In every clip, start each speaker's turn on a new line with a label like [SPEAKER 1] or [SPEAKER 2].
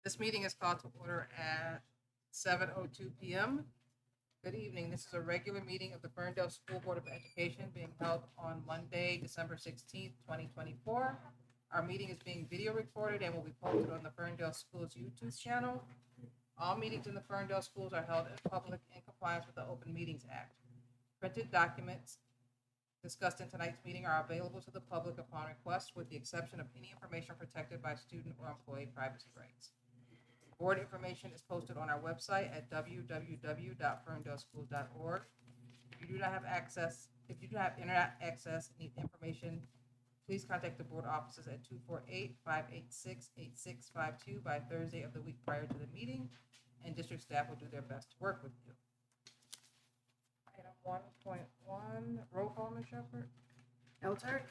[SPEAKER 1] This meeting is called to order at 7:02 p.m. Good evening. This is a regular meeting of the Ferndale School Board of Education being held on Monday, December 16th, 2024. Our meeting is being video recorded and will be posted on the Ferndale Schools YouTube channel. All meetings in the Ferndale schools are held in public in compliance with the Open Meetings Act. Printed documents discussed in tonight's meeting are available to the public upon request, with the exception of any information protected by student or employee privacy rights. Board information is posted on our website at www.ferndaleschools.org. If you do not have internet access and need information, please contact the board offices at 248-586-8652 by Thursday of the week prior to the meeting, and district staff will do their best to work with you. Item 1.1, roll call, Ms. Shepherd.
[SPEAKER 2] Elter.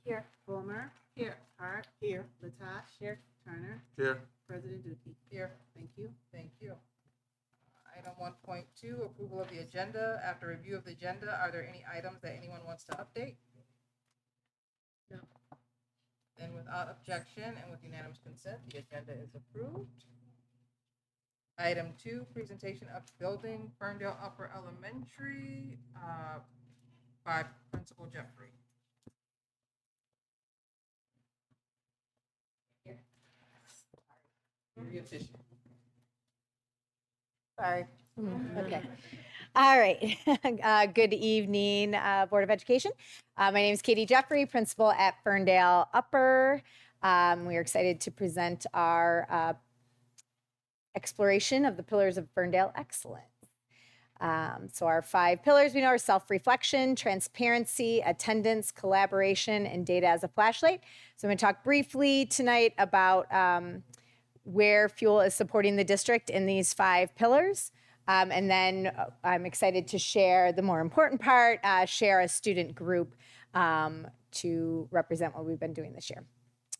[SPEAKER 2] Here. Fulmer.
[SPEAKER 1] Here.
[SPEAKER 2] Hart. Here. Latash. Here. Turner.
[SPEAKER 3] Here.
[SPEAKER 2] President Dookie.
[SPEAKER 1] Here.
[SPEAKER 2] Thank you.
[SPEAKER 1] Thank you. Item 1.2, approval of the agenda. After review of the agenda, are there any items that anyone wants to update?
[SPEAKER 2] No.
[SPEAKER 1] Then without objection and with unanimous consent, the agenda is approved. Item 2, presentation of building Ferndale Upper Elementary by Principal Jeffrey.
[SPEAKER 4] Sorry. Okay. All right. Good evening, Board of Education. My name is Katie Jeffrey, principal at Ferndale Upper. We are excited to present our exploration of the pillars of Ferndale excellence. So our 5 pillars we know are self-reflection, transparency, attendance, collaboration, and data as a flashlight. So I'm going to talk briefly tonight about where Fuel is supporting the district in these 5 pillars. And then I'm excited to share the more important part, share a student group to represent what we've been doing this year.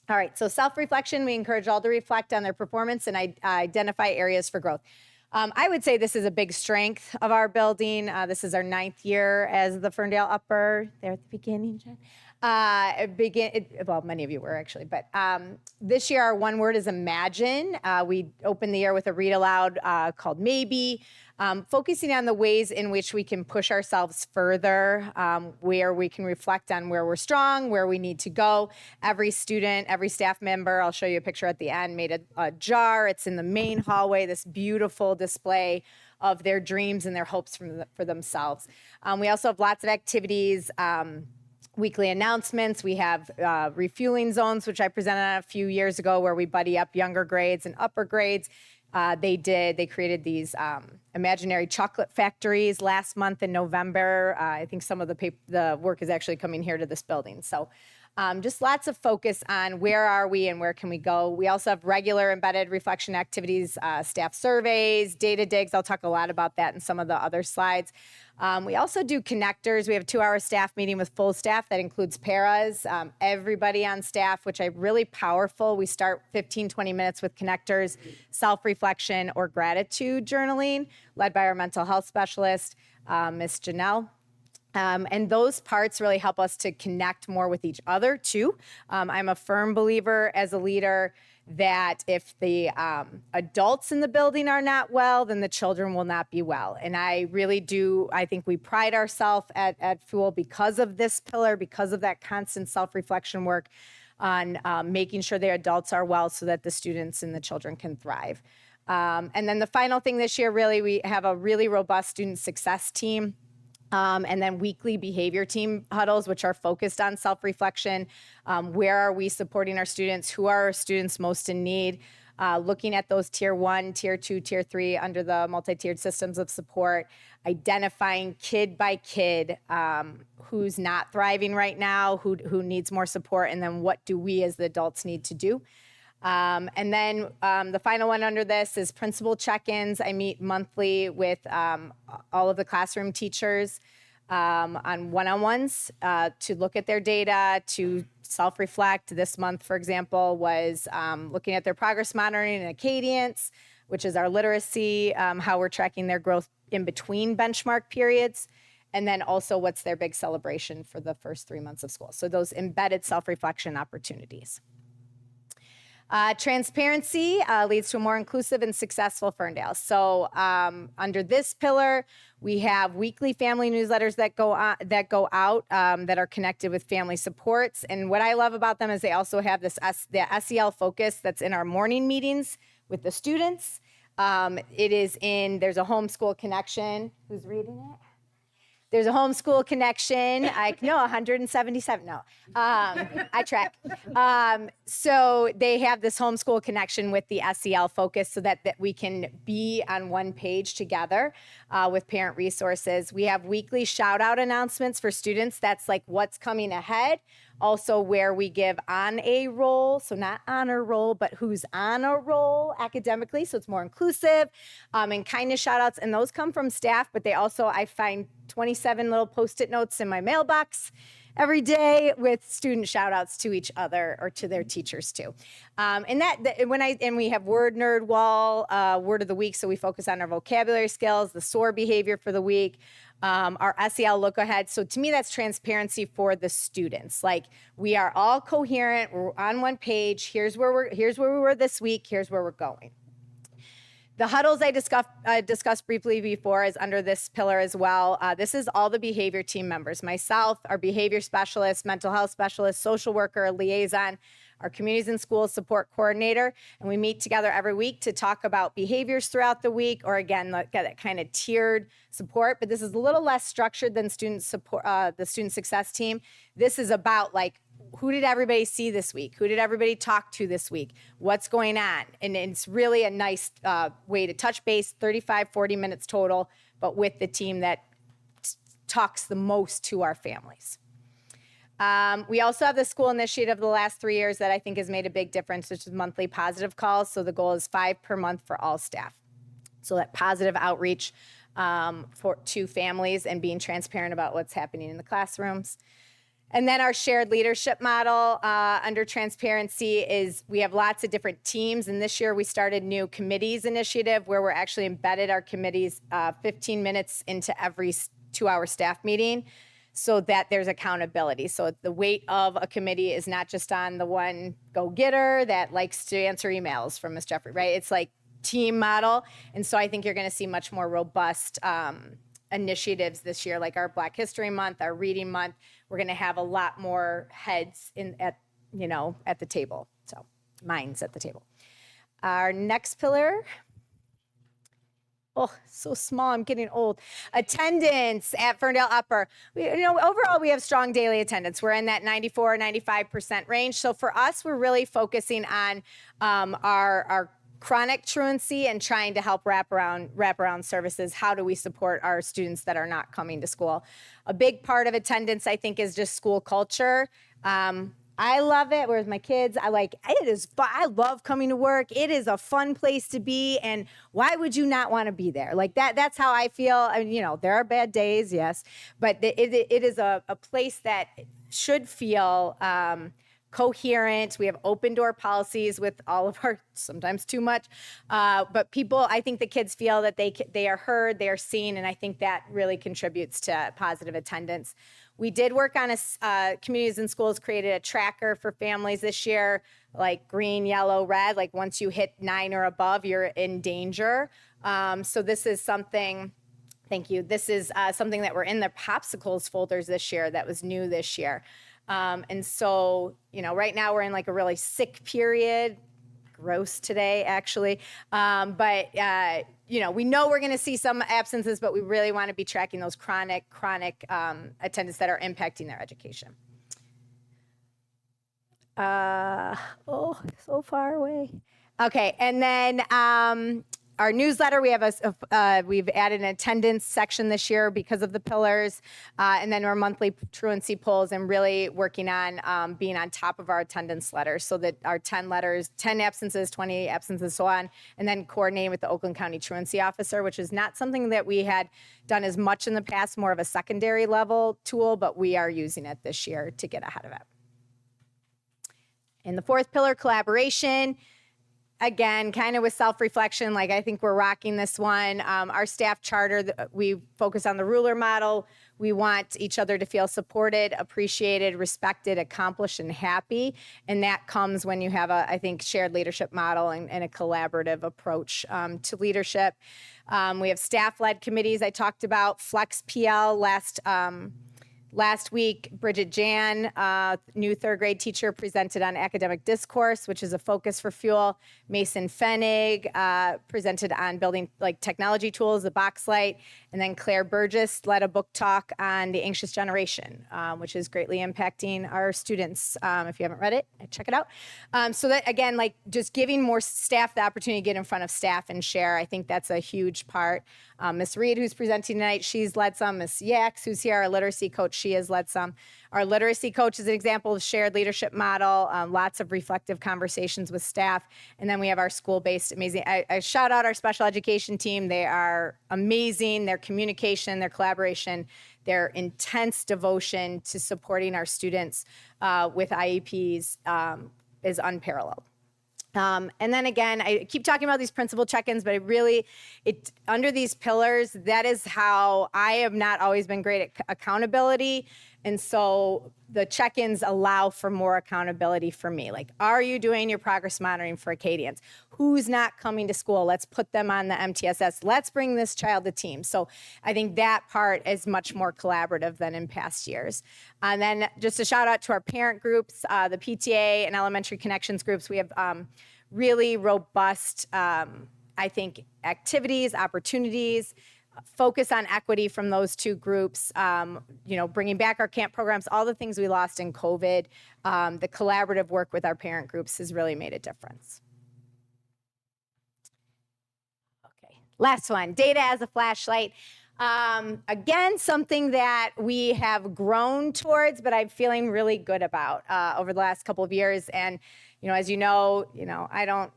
[SPEAKER 4] All right, so self-reflection, we encourage all to reflect on their performance and identify areas for growth. I would say this is a big strength of our building. This is our 9th year as the Ferndale Upper, there at the beginning, Jen. Well, many of you were actually, but this year our one word is imagine. We opened the year with a read aloud called Maybe, focusing on the ways in which we can push ourselves further, where we can reflect on where we're strong, where we need to go. Every student, every staff member, I'll show you a picture at the end, made a jar. It's in the main hallway, this beautiful display of their dreams and their hopes for themselves. We also have lots of activities, weekly announcements. We have refueling zones, which I presented on a few years ago, where we buddy up younger grades and upper grades. They created these imaginary chocolate factories last month in November. I think some of the work is actually coming here to this building. So just lots of focus on where are we and where can we go. We also have regular embedded reflection activities, staff surveys, data digs. I'll talk a lot about that in some of the other slides. We also do connectors. We have a 2-hour staff meeting with full staff that includes paras, everybody on staff, which are really powerful. We start 15, 20 minutes with connectors, self-reflection, or gratitude journaling, led by our mental health specialist, Ms. Janelle. And those parts really help us to connect more with each other, too. I'm a firm believer as a leader that if the adults in the building are not well, then the children will not be well. And I really do, I think we pride ourselves at Fuel because of this pillar, because of that constant self-reflection work on making sure the adults are well so that the students and the children can thrive. And then the final thing this year, really, we have a really robust student success team. And then weekly behavior team huddles, which are focused on self-reflection. Where are we supporting our students? Who are our students most in need? Looking at those tier 1, tier 2, tier 3 under the multi-tiered systems of support, identifying kid by kid who's not thriving right now, who needs more support, and then what do we as the adults need to do? And then the final one under this is principal check-ins. I meet monthly with all of the classroom teachers on one-on-ones to look at their data, to self-reflect. This month, for example, was looking at their progress monitoring and Acadience, which is our literacy, how we're tracking their growth in between benchmark periods. And then also what's their big celebration for the first 3 months of school. So those embedded self-reflection opportunities. Transparency leads to a more inclusive and successful Ferndale. So under this pillar, we have weekly family newsletters that go out that are connected with family supports. And what I love about them is they also have the SEL focus that's in our morning meetings with the students. There's a homeschool connection. Who's reading it? There's a homeschool connection. 177. No, I track. So they have this homeschool connection with the SEL focus so that we can be on one page together with parent resources. We have weekly shout out announcements for students. That's like what's coming ahead. Also where we give on a roll, so not honor roll, but who's on a roll academically, so it's more inclusive, and kindness shout outs. And those come from staff, but they also, I find 27 little Post-it notes in my mailbox every day with student shout outs to each other or to their teachers too. And we have word nerd wall, word of the week. So we focus on our vocabulary skills, the SOAR behavior for the week, our SEL look ahead. So to me, that's transparency for the students. Like we are all coherent. We're on one page. Here's where we were this week. Here's where we're going. The huddles I discussed briefly before is under this pillar as well. This is all the behavior team members, myself, our behavior specialist, mental health specialist, social worker, liaison, our communities and schools support coordinator. And we meet together every week to talk about behaviors throughout the week, or again, that kind of tiered support. But this is a little less structured than student support, the student success team. This is about like, who did everybody see this week? Who did everybody talk to this week? What's going on? And it's really a nice way to touch base, 35, 40 minutes total, but with the team that talks the most to our families. We also have the school initiative of the last 3 years that I think has made a big difference, which is monthly positive calls. So the goal is 5 per month for all staff. So that positive outreach to families and being transparent about what's happening in the classrooms. And then our shared leadership model under transparency is we have lots of different teams. And this year we started new committees initiative where we're actually embedded our committees 15 minutes into every 2-hour staff meeting so that there's accountability. So the weight of a committee is not just on the one go-getter that likes to answer emails from Ms. Jeffrey, right? It's like team model. And so I think you're going to see much more robust initiatives this year, like our Black History Month, our Reading Month. We're going to have a lot more heads at the table. So minds at the table. Our next pillar. Oh, so small. I'm getting old. Attendance at Ferndale Upper. Overall, we have strong daily attendance. We're in that 94, 95% range. So for us, we're really focusing on our chronic truancy and trying to help wraparound services. How do we support our students that are not coming to school? A big part of attendance, I think, is just school culture. I love it. Whereas my kids, it is fun. I love coming to work. It is a fun place to be. And why would you not want to be there? Like that's how I feel. I mean, there are bad days, yes, but it is a place that should feel coherent. We have open door policies with all of our, sometimes too much, but I think the kids feel that they are heard, they are seen, and I think that really contributes to positive attendance. We did work on communities and schools created a tracker for families this year, like green, yellow, red, like once you hit 9 or above, you're in danger. So this is something, thank you. This is something that were in the popsicles folders this year that was new this year. And so, right now we're in like a really sick period, gross today, actually. But we know we're going to see some absences, but we really want to be tracking those chronic attendance that are impacting their education. So far away. Okay. And then, our newsletter, we have we've added an attendance section this year because of the pillars, and then our monthly truancy polls, and really working on being on top of our attendance letters so that our 10 absences, 20 absences, so on, and then coordinating with the Oakland County Truancy Officer, which is not something that we had done as much in the past, more of a secondary level tool, but we are using it this year to get ahead of it. And the fourth pillar, collaboration. again, kind of with self-reflection, like I think we're rocking this one. Our staff charter, we focus on the ruler model. We want each other to feel supported, appreciated, respected, accomplished, and happy. And that comes when you have a, I think, shared leadership model and a collaborative approach to leadership. We have staff-led committees. I talked about Flex PL last week. Bridget Jan, new third grade teacher, presented on academic discourse, which is a focus for Fuel. Mason Fenig presented on building like technology tools, the box light. And then Claire Burgess led a book talk on the anxious generation, which is greatly impacting our students. If you haven't read it, check it out. So that, again, like just giving more staff the opportunity to get in front of staff and share, I think that's a huge part. Miss Reed, who's presenting tonight, she's led some. Miss Yax, who's here, our literacy coach, she has led some. Our literacy coach is an example of shared leadership model, lots of reflective conversations with staff. And then we have our school-based amazing, I shout out our special education team. They are amazing. Their communication, their collaboration, their intense devotion to supporting our students with IEPs is unparalleled. And then again, I keep talking about these principal check-ins, but under these pillars, that is how I have not always been great at accountability. And so the check-ins allow for more accountability for me. Like, are you doing your progress monitoring for Acadians? Who's not coming to school? Let's put them on the MTSS. Let's bring this child to team. So I think that part is much more collaborative than in past years. And then just a shout out to our parent groups, the PTA and elementary connections groups. We have really robust, I think, activities, opportunities, focus on equity from those two groups, bringing back our camp programs, all the things we lost in COVID. The collaborative work with our parent groups has really made a difference. Okay, last one, data as a flashlight. Again, something that we have grown towards, but I'm feeling really good about over the last couple of years. And, as you know, I don't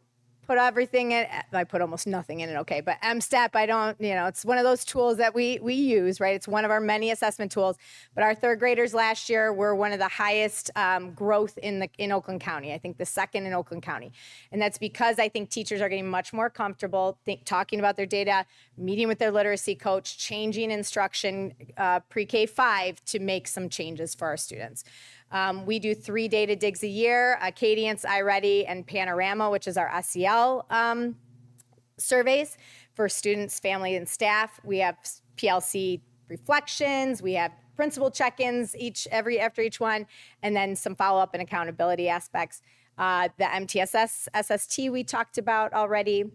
[SPEAKER 4] put everything in, I put almost nothing in it, okay, but MSTEP, I don't, it's one of those tools that we use, right? It's one of our many assessment tools, but our third graders last year were one of the highest growth in Oakland County, I think the second in Oakland County. And that's because I think teachers are getting much more comfortable talking about their data, meeting with their literacy coach, changing instruction pre-K 5 to make some changes for our students. We do 3 data digs a year, Acadience, iReady, and Panorama, which is our SEL surveys for students, family, and staff. We have PLC reflections. We have principal check-ins after each one, and then some follow-up and accountability aspects. The MTSS SST we talked about already.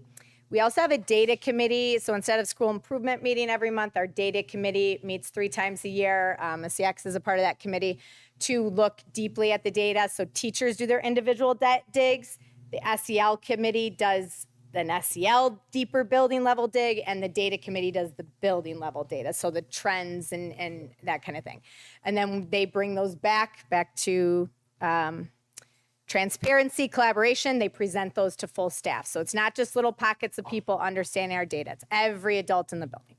[SPEAKER 4] We also have a data committee. So instead of school improvement meeting every month, our data committee meets 3 times a year. CX is a part of that committee to look deeply at the data. So teachers do their individual digs. The SEL committee does an SEL deeper building level dig, and the data committee does the building level data. So the trends and that kind of thing. And then they bring those back to transparency, collaboration, they present those to full staff. So it's not just little pockets of people understanding our data. It's every adult in the building.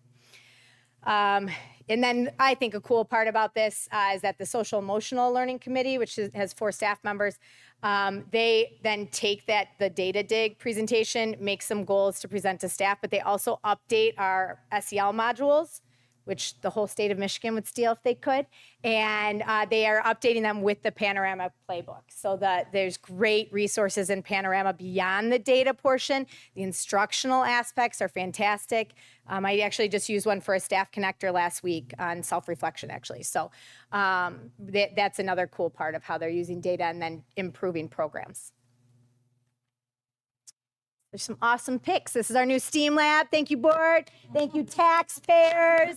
[SPEAKER 4] And then I think a cool part about this is that the social emotional learning committee, which has 4 staff members, they then take the data dig presentation, make some goals to present to staff, but they also update our SEL modules, which the whole state of Michigan would steal if they could. And they are updating them with the Panorama playbook. So there's great resources in Panorama beyond the data portion. The instructional aspects are fantastic. I actually just used one for a staff connector last week on self-reflection, actually. So that's another cool part of how they're using data and then improving programs. There's some awesome picks. This is our new STEAM lab. Thank you, board. Thank you, taxpayers.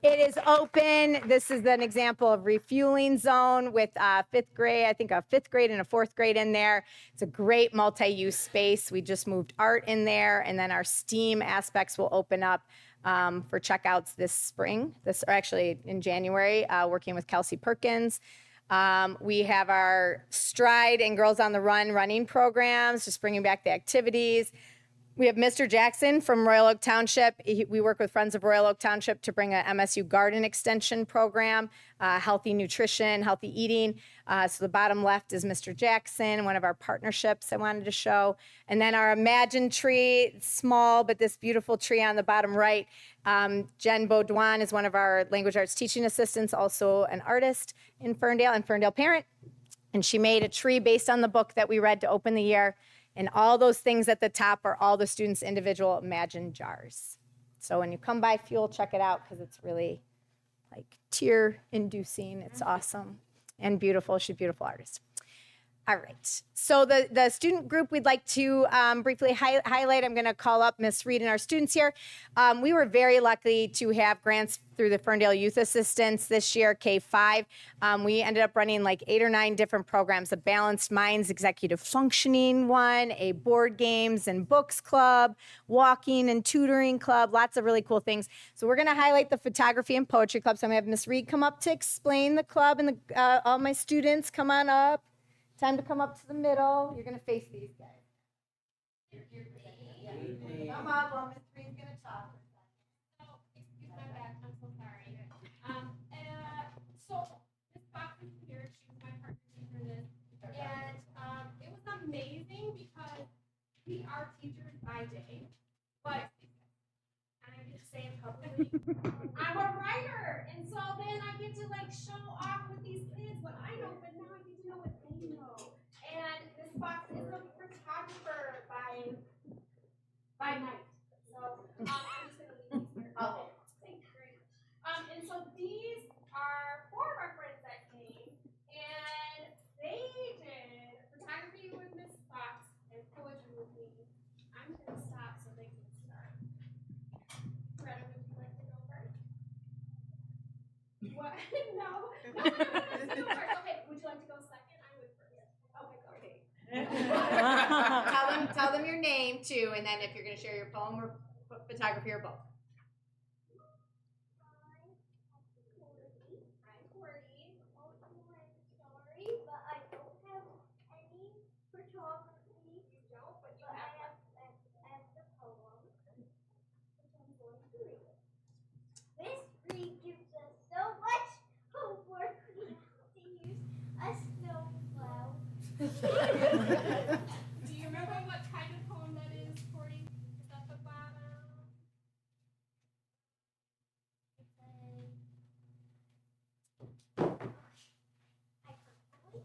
[SPEAKER 4] It is open. This is an example of refueling zone with 5th grade, I think a 5th grade and a 4th grade in there. It's a great multi-use space. We just moved art in there, and then our STEAM aspects will open up for checkouts this spring, or actually in January, working with Kelsey Perkins. We have our Stride and Girls on the Run running programs, just bringing back the activities. We have Mr. Jackson from Royal Oak Township. We work with Friends of Royal Oak Township to bring a MSU garden extension program, healthy nutrition, healthy eating. So the bottom left is Mr. Jackson, one of our partnerships I wanted to show. And then our Imagine tree, it's small, but this beautiful tree on the bottom right. Jen Baudouin is one of our language arts teaching assistants, also an artist in Ferndale and Ferndale parent. And she made a tree based on the book that we read to open the year. And all those things at the top are all the students' individual Imagine jars. So when you come by Fuel, check it out because it's really like tear-inducing. It's awesome and beautiful. She's a beautiful artist. All right. So the student group we'd like to briefly highlight, I'm going to call up Miss Reed and our students here. We were very lucky to have grants through the Ferndale Youth Assistance this year, K-5. We ended up running like 8 or 9 different programs, a Balanced Minds Executive Functioning one, a Board Games and Books Club, Walking and Tutoring Club, lots of really cool things. So we're going to highlight the Photography and Poetry Club. So I'm going to have Miss Reed come up to explain the club and all my students come on up. Time to come up to the middle. You're going to face these guys. Come up while Miss Reed's going to talk.
[SPEAKER 3] Excuse my back, I'm so sorry. So Miss Fox is here, she was my partner for this. And it was amazing because we are teachers by day, but and I get to say it publicly, I'm a writer. And so then I get to like show off with these kids what I know, but now I get to know what they know. And Miss Fox is a photographer by night. So I'm just gonna leave these here. Okay. Thank you very much. And so these are 4 of our friends that came, and they did photography with Miss Fox and poetry with me. I'm gonna stop so they can start. Greta, would you like to go first? What? No. No, let's go first. Okay, would you like to go second? I would first. Okay, go.
[SPEAKER 4] Tell them your name too, and then if you're going to share your poem or photography or both.
[SPEAKER 3] I'm Courtney. Sorry, but I don't have any photography. You don't, but you have the poem, which I'm going to read. Miss Reed gives us so much homework we have to use a snowplow. Do you remember what kind of poem that is, Courtney? Is that the bottom?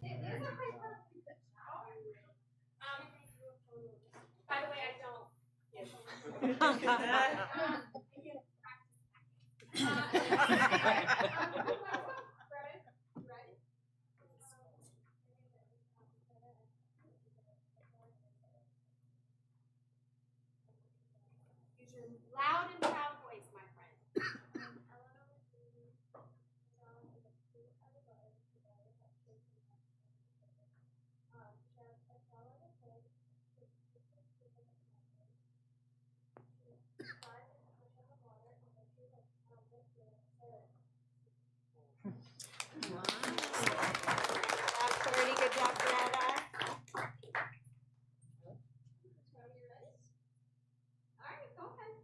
[SPEAKER 3] There's a hypothesis. By the way, I don't. Ready? Use your loud and proud voice, my friend.
[SPEAKER 4] Courtney, good job, Greta.
[SPEAKER 3] Are you ready? All right, go ahead.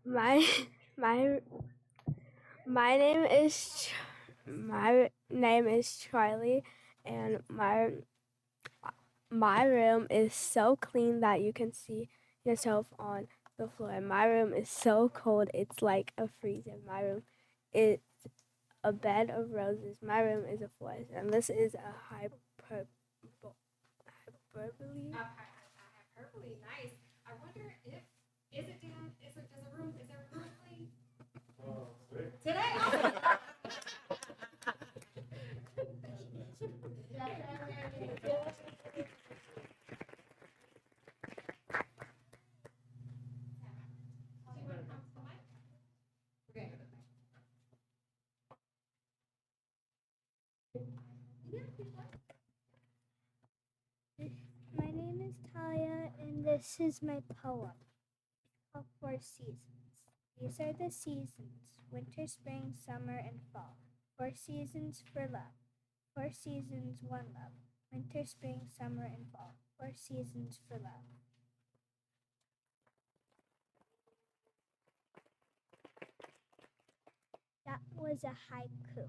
[SPEAKER 5] My my my name is my name is Charlie, and my room is so clean that you can see yourself on the floor. My room is so cold, it's like a freezer. My room is a bed of roses. My room is a forest, and this is a hyperbole.
[SPEAKER 3] Hyperbole, nice. I wonder if, is it Dan, is there a room clean? Today?
[SPEAKER 5] My name is Talia, and this is my poem of 4 seasons. These are the seasons: winter, spring, summer, and fall. 4 seasons for love. 4 seasons, one love. Winter, spring, summer, and fall. 4 seasons for love. That was a haiku.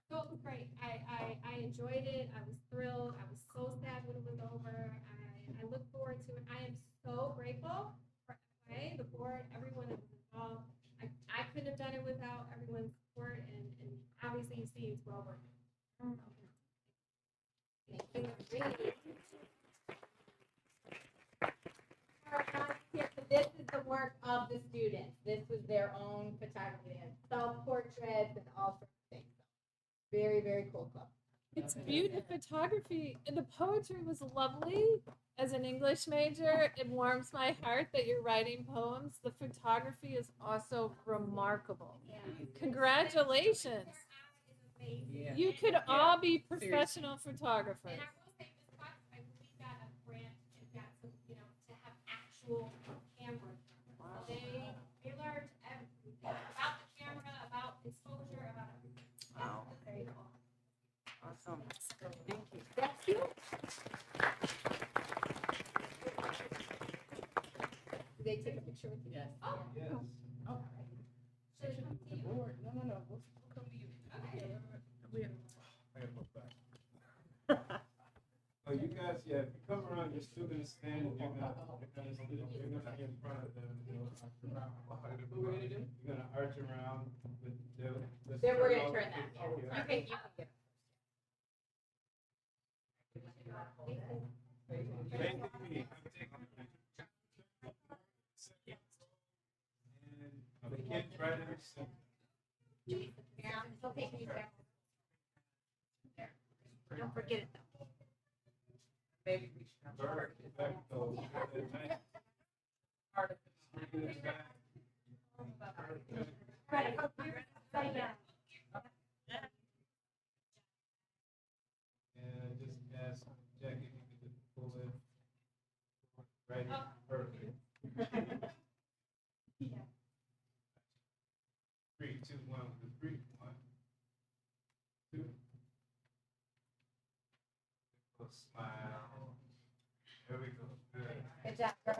[SPEAKER 3] So it was great. I enjoyed it. I was thrilled. I was so sad when it was over. I look forward to it. I am so grateful for FYA, the board, everyone that was involved. I couldn't have done it without everyone's support, and obviously you see it's well worth it.
[SPEAKER 4] This is the work of the students. This was their own photography and self-portraits and all sorts of things. Very, very cool club.
[SPEAKER 6] It's beautiful photography. And the poetry was lovely. As an English major, it warms my heart that you're writing poems. The photography is also remarkable. Congratulations.
[SPEAKER 3] Amazing.
[SPEAKER 6] You could all be professional photographers.
[SPEAKER 3] And I will say, Ms. Fox, I believe got a grant and got some, to have actual cameras. So they learned everything about the camera, about exposure, about everything.
[SPEAKER 1] Wow.
[SPEAKER 3] Very cool.
[SPEAKER 1] Awesome. Thank you.
[SPEAKER 4] Thank you. Did they take a picture with you?
[SPEAKER 1] Yes.
[SPEAKER 3] Oh,
[SPEAKER 1] Yes. Oh.
[SPEAKER 3] should it come to you?
[SPEAKER 1] Board. No. We'll come to you.
[SPEAKER 3] Okay.
[SPEAKER 1] We
[SPEAKER 7] I gotta go back. Oh, you guys, if you come around, you're still gonna stand and you're gonna be in front of them.
[SPEAKER 1] What we're gonna do?
[SPEAKER 7] You're gonna arch around with the.
[SPEAKER 4] Then we're gonna turn that.
[SPEAKER 7] Okay.
[SPEAKER 4] Okay, you can get it.
[SPEAKER 7] Thank you. And the kids right in the center.
[SPEAKER 4] Yeah, it's okay. Don't forget it though.
[SPEAKER 1] Maybe we should have.
[SPEAKER 7] Perfect.
[SPEAKER 1] Part of
[SPEAKER 7] And just ask Jackie if you could pull it right in. Perfect. 3, 2, 1, with the 3, 1, 2. Smile. There we go. Good.
[SPEAKER 4] Good job, girl.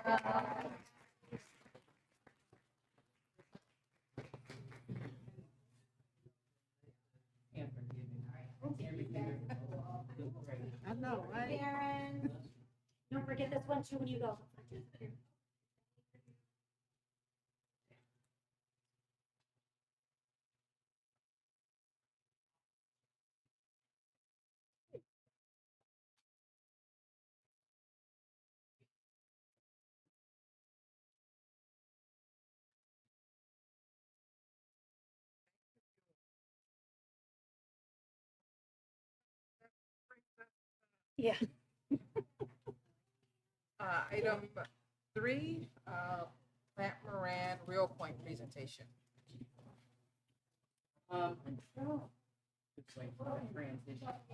[SPEAKER 2] I know, right?
[SPEAKER 4] Karen.
[SPEAKER 5] Don't forget this one too when you go.
[SPEAKER 4] Yeah.
[SPEAKER 1] Item 3, Plant Moran Real Point presentation. It's like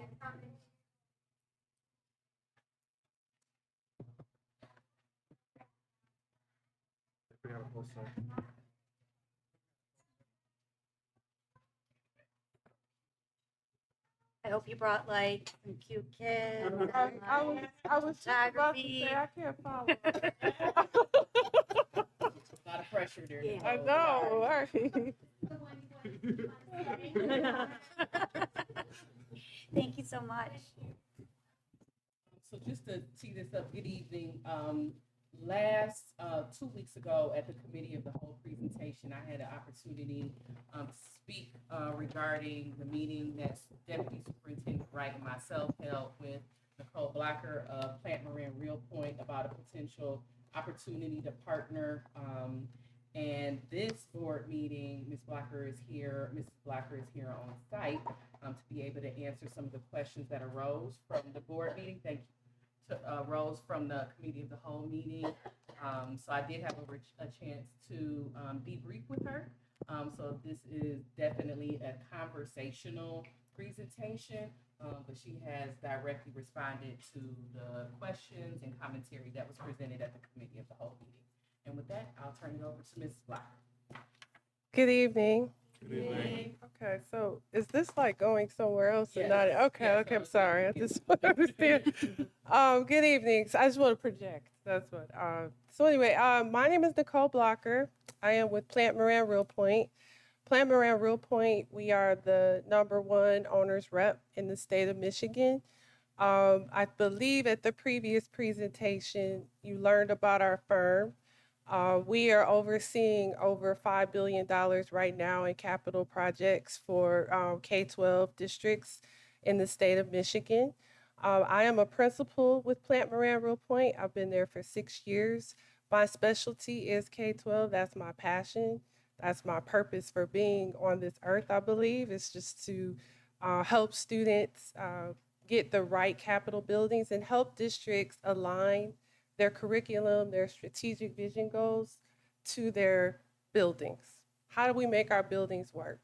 [SPEAKER 1] transition.
[SPEAKER 8] hope you brought like some cute kids.
[SPEAKER 6] I was just about to say, I can't follow.
[SPEAKER 1] A lot of pressure there.
[SPEAKER 8] Yeah.
[SPEAKER 6] I know, right?
[SPEAKER 3] The one you want to
[SPEAKER 8] Thank you so much.
[SPEAKER 9] So just to tee this up, good evening. Last 2 weeks ago at the committee of the whole presentation, I had an opportunity to speak regarding the meeting that Deputy Superintendent Wright and myself held with Nicole Blacker of Plant Moran Real Point about a potential opportunity to partner. And this board meeting, Mrs. Blacker is here on site to be able to answer some of the questions that arose from the board meeting. Thank you. Rose from the committee of the whole meeting. So I did have a chance to debrief with her. So this is definitely a conversational presentation, but she has directly responded to the questions and commentary that was presented at the committee of the whole meeting. And with that, I'll turn it over to Mrs. Black.
[SPEAKER 6] Good evening.
[SPEAKER 7] Good evening.
[SPEAKER 6] Okay, so is this like going somewhere else and
[SPEAKER 9] Yes.
[SPEAKER 6] not? Okay,
[SPEAKER 9] Yes,
[SPEAKER 6] okay, I'm
[SPEAKER 9] I
[SPEAKER 6] sorry. I just want to understand. Good evening. So I just want to project. That's what. So anyway, my name is Nicole Blocker. I am with Plant Moran Real Point. Plant Moran Real Point, we are the #1 owners rep in the state of Michigan. I believe at the previous presentation, you learned about our firm. We are overseeing over $5 billion right now in capital projects for K-12 districts in the state of Michigan. I am a principal with Plant Moran Real Point. I've been there for 6 years. My specialty is K-12. That's my passion. That's my purpose for being on this earth, I believe. It's just to help students get the right capital buildings and help districts align their curriculum, their strategic vision goals to their buildings. How do we make our buildings work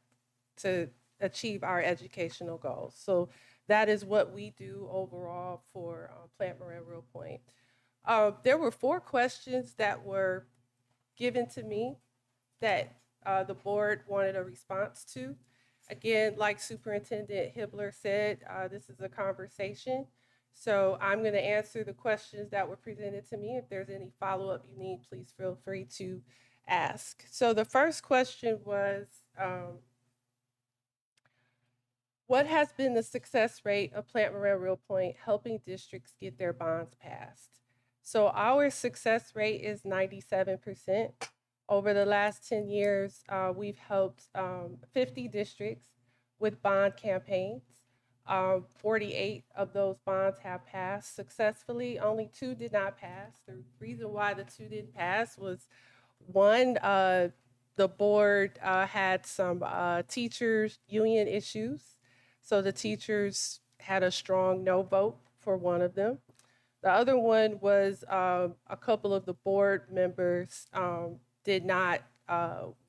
[SPEAKER 6] to achieve our educational goals? So that is what we do overall for Plant Moran Real Point. There were 4 questions that were given to me that the board wanted a response to. Again, like Superintendent Hibbler said, this is a conversation. So I'm going to answer the questions that were presented to me. If there's any follow-up you need, please feel free to ask. So the first question was, what has been the success rate of Plant Moran Real Point helping districts get their bonds passed? So our success rate is 97%. Over the last 10 years, we've helped 50 districts with bond campaigns. 48 of those bonds have passed successfully. Only 2 did not pass. The reason why the 2 didn't pass was, one, the board had some teachers' union issues. So the teachers had a strong no vote for one of them. The other one was a couple of the board members did not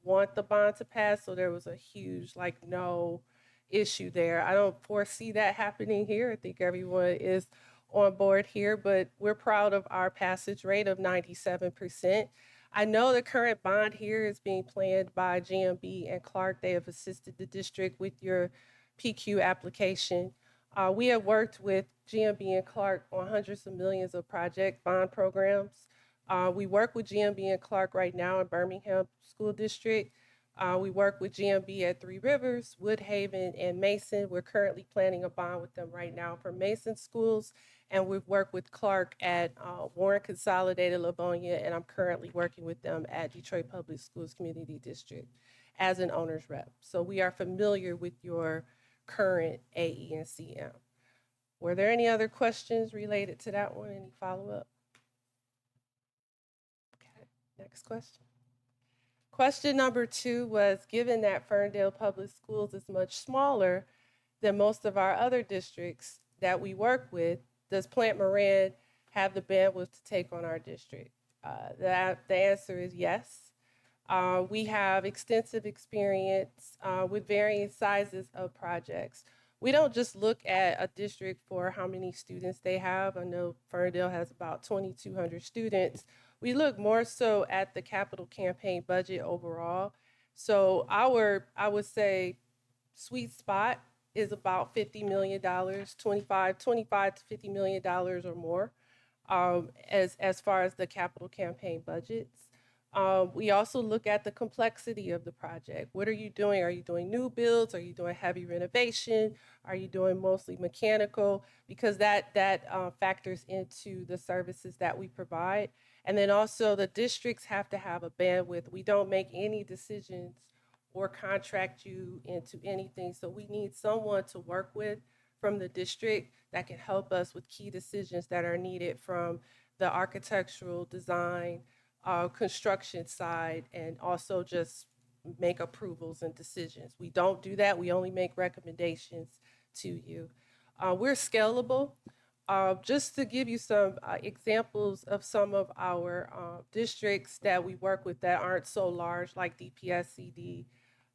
[SPEAKER 6] want the bond to pass, so there was a huge no issue there. I don't foresee that happening here. I think everyone is on board here, but we're proud of our passage rate of 97%. I know the current bond here is being planned by GMB and Clark. They have assisted the district with your PQ application. We have worked with GMB and Clark on hundreds of millions of project bond programs. We work with GMB and Clark right now in Birmingham School District. We work with GMB at Three Rivers, Woodhaven, and Mason. We're currently planning a bond with them right now for Mason schools. And we've worked with Clark at Warren Consolidated Livonia, and I'm currently working with them at Detroit Public Schools Community District as an owner's rep. So we are familiar with your current AE and CM. Were there any other questions related to that one? Any follow-up? Okay, next question. Question number 2 was, given that Ferndale Public Schools is much smaller than most of our other districts that we work with, does Plant Moran have the bandwidth to take on our district? The answer is yes. We have extensive experience with varying sizes of projects. We don't just look at a district for how many students they have. I know Ferndale has about 2,200 students. We look more so at the capital campaign budget overall. So our, I would say, sweet spot
[SPEAKER 10] is about $50 million, 25 to $50 million or more, as far as the capital campaign budgets. We also look at the complexity of the project. What are you doing? Are you doing new builds? Are you doing heavy renovation? Are you doing mostly mechanical? Because that factors into the services that we provide. And then also the districts have to have a bandwidth. We don't make any decisions or contract you into anything. So we need someone to work with from the district that can help us with key decisions that are needed from the architectural design, construction side, and also just make approvals and decisions. We don't do that. We only make recommendations to you. We're scalable. Just to give you some examples of some of our districts that we work with that aren't so large, like DPSCD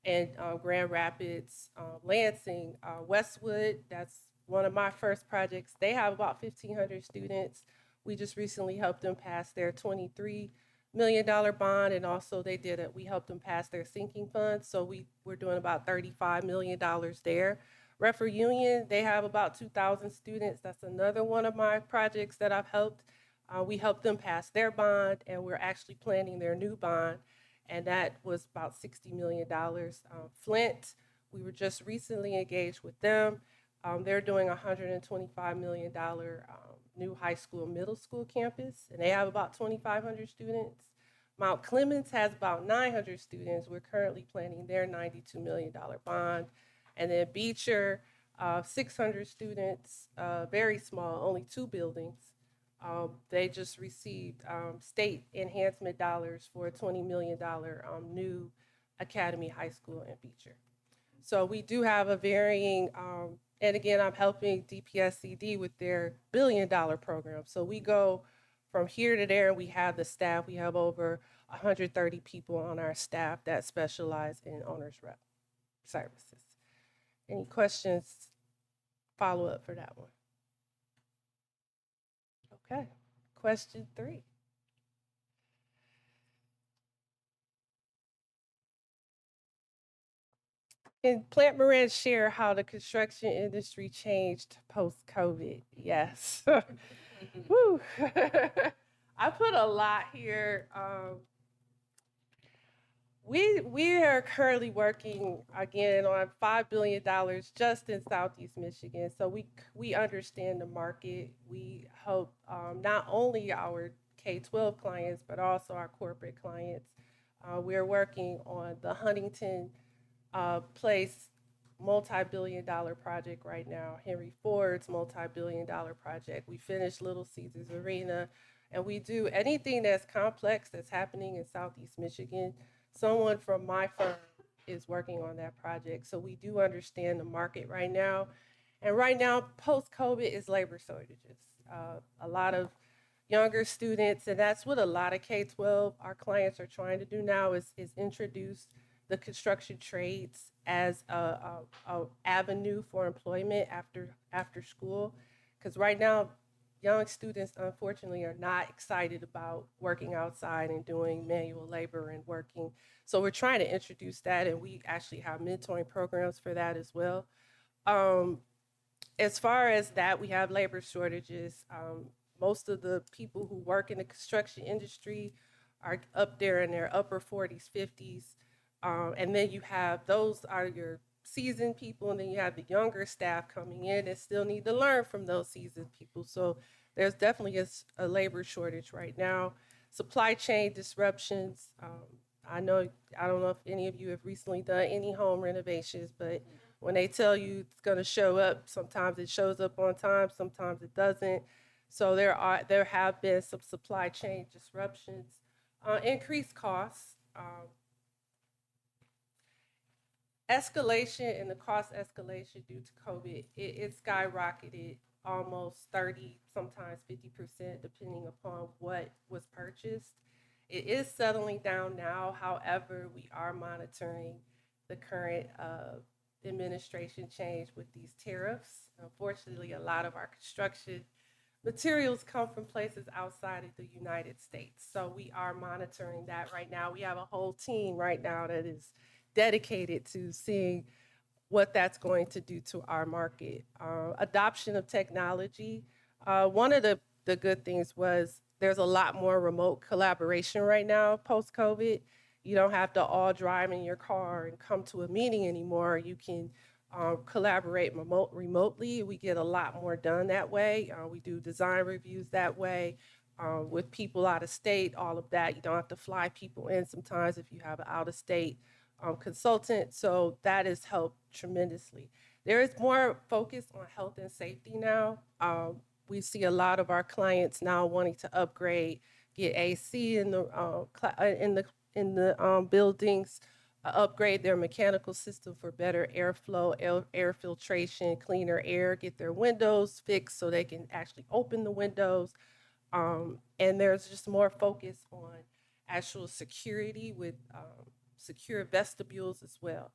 [SPEAKER 10] and Grand Rapids, Lansing, Westwood, that's one of my first projects. They have about 1,500 students. We just recently helped them pass their $23 million bond, and also we helped them pass their sinking fund. So we're doing about $35 million there. Refer Union, they have about 2,000 students. That's another one of my projects that I've helped. We helped them pass their bond, and we're actually planning their new bond, and that was about $60 million. Flint, we were just recently engaged with them. They're doing a $125 million new high school, middle school campus, and they have about 2,500 students. Mount Clemens has about 900 students. We're currently planning their $92 million bond. And then Beecher, 600 students, very small, only 2 buildings. They just received state enhancement dollars for a $20 million new Academy High School in Beecher. So we do have a varying, and again, I'm helping DPSCD with their $1 billion program. So we go from here to there, and we have the staff. We have over 130 people on our staff that specialize in owner's rep services. Any questions, follow up for that one? Okay, question 3. Can Plant Moran share how the construction industry changed post-COVID? Yes. Woo. I put a lot here. We are currently working again on $5 billion just in Southeast Michigan. So we understand the market. We help not only our K-12 clients, but also our corporate clients. We're working on the Huntington Place multi-billion-dollar project right now. Henry Ford's multi-billion-dollar project. We finished Little Caesars Arena, and we do anything that's complex that's happening in Southeast Michigan. Someone from my firm is working on that project. So we do understand the market right now. And right now, post-COVID is labor shortages. A lot of younger students, and that's what a lot of K-12, our clients are trying to do now is introduce the construction trades as a avenue for employment after school. Because right now, young students, unfortunately, are not excited about working outside and doing manual labor and working. So we're trying to introduce that, and we actually have mentoring programs for that as well. As far as that, we have labor shortages. Most of the people who work in the construction industry are up there in their upper 40s, 50s. And then you have, those are your seasoned people, and then you have the younger staff coming in and still need to learn from those seasoned people. So there's definitely a labor shortage right now. Supply chain disruptions. I don't know if any of you have recently done any home renovations, but when they tell you it's going to show up, sometimes it shows up on time, sometimes it doesn't. So there have been some supply chain disruptions, increased costs. Escalation and the cost escalation due to COVID, it skyrocketed almost 30, sometimes 50%, depending upon what was purchased. It is settling down now. However, we are monitoring the current administration change with these tariffs. Unfortunately, a lot of our construction materials come from places outside of the United States. So we are monitoring that right now. We have a whole team right now that is dedicated to seeing what that's going to do to our market. Adoption of technology. One of the good things was there's a lot more remote collaboration right now post-COVID. You don't have to all drive in your car and come to a meeting anymore. You can collaborate remotely. We get a lot more done that way. We do design reviews that way with people out of state, all of that. You don't have to fly people in sometimes if you have an out of state consultant. So that has helped tremendously. There is more focus on health and safety now. We see a lot of our clients now wanting to upgrade, get AC in the buildings, upgrade their mechanical system for better airflow, air filtration, cleaner air, get their windows fixed so they can actually open the windows. And there's just more focus on actual security with secure vestibules as well.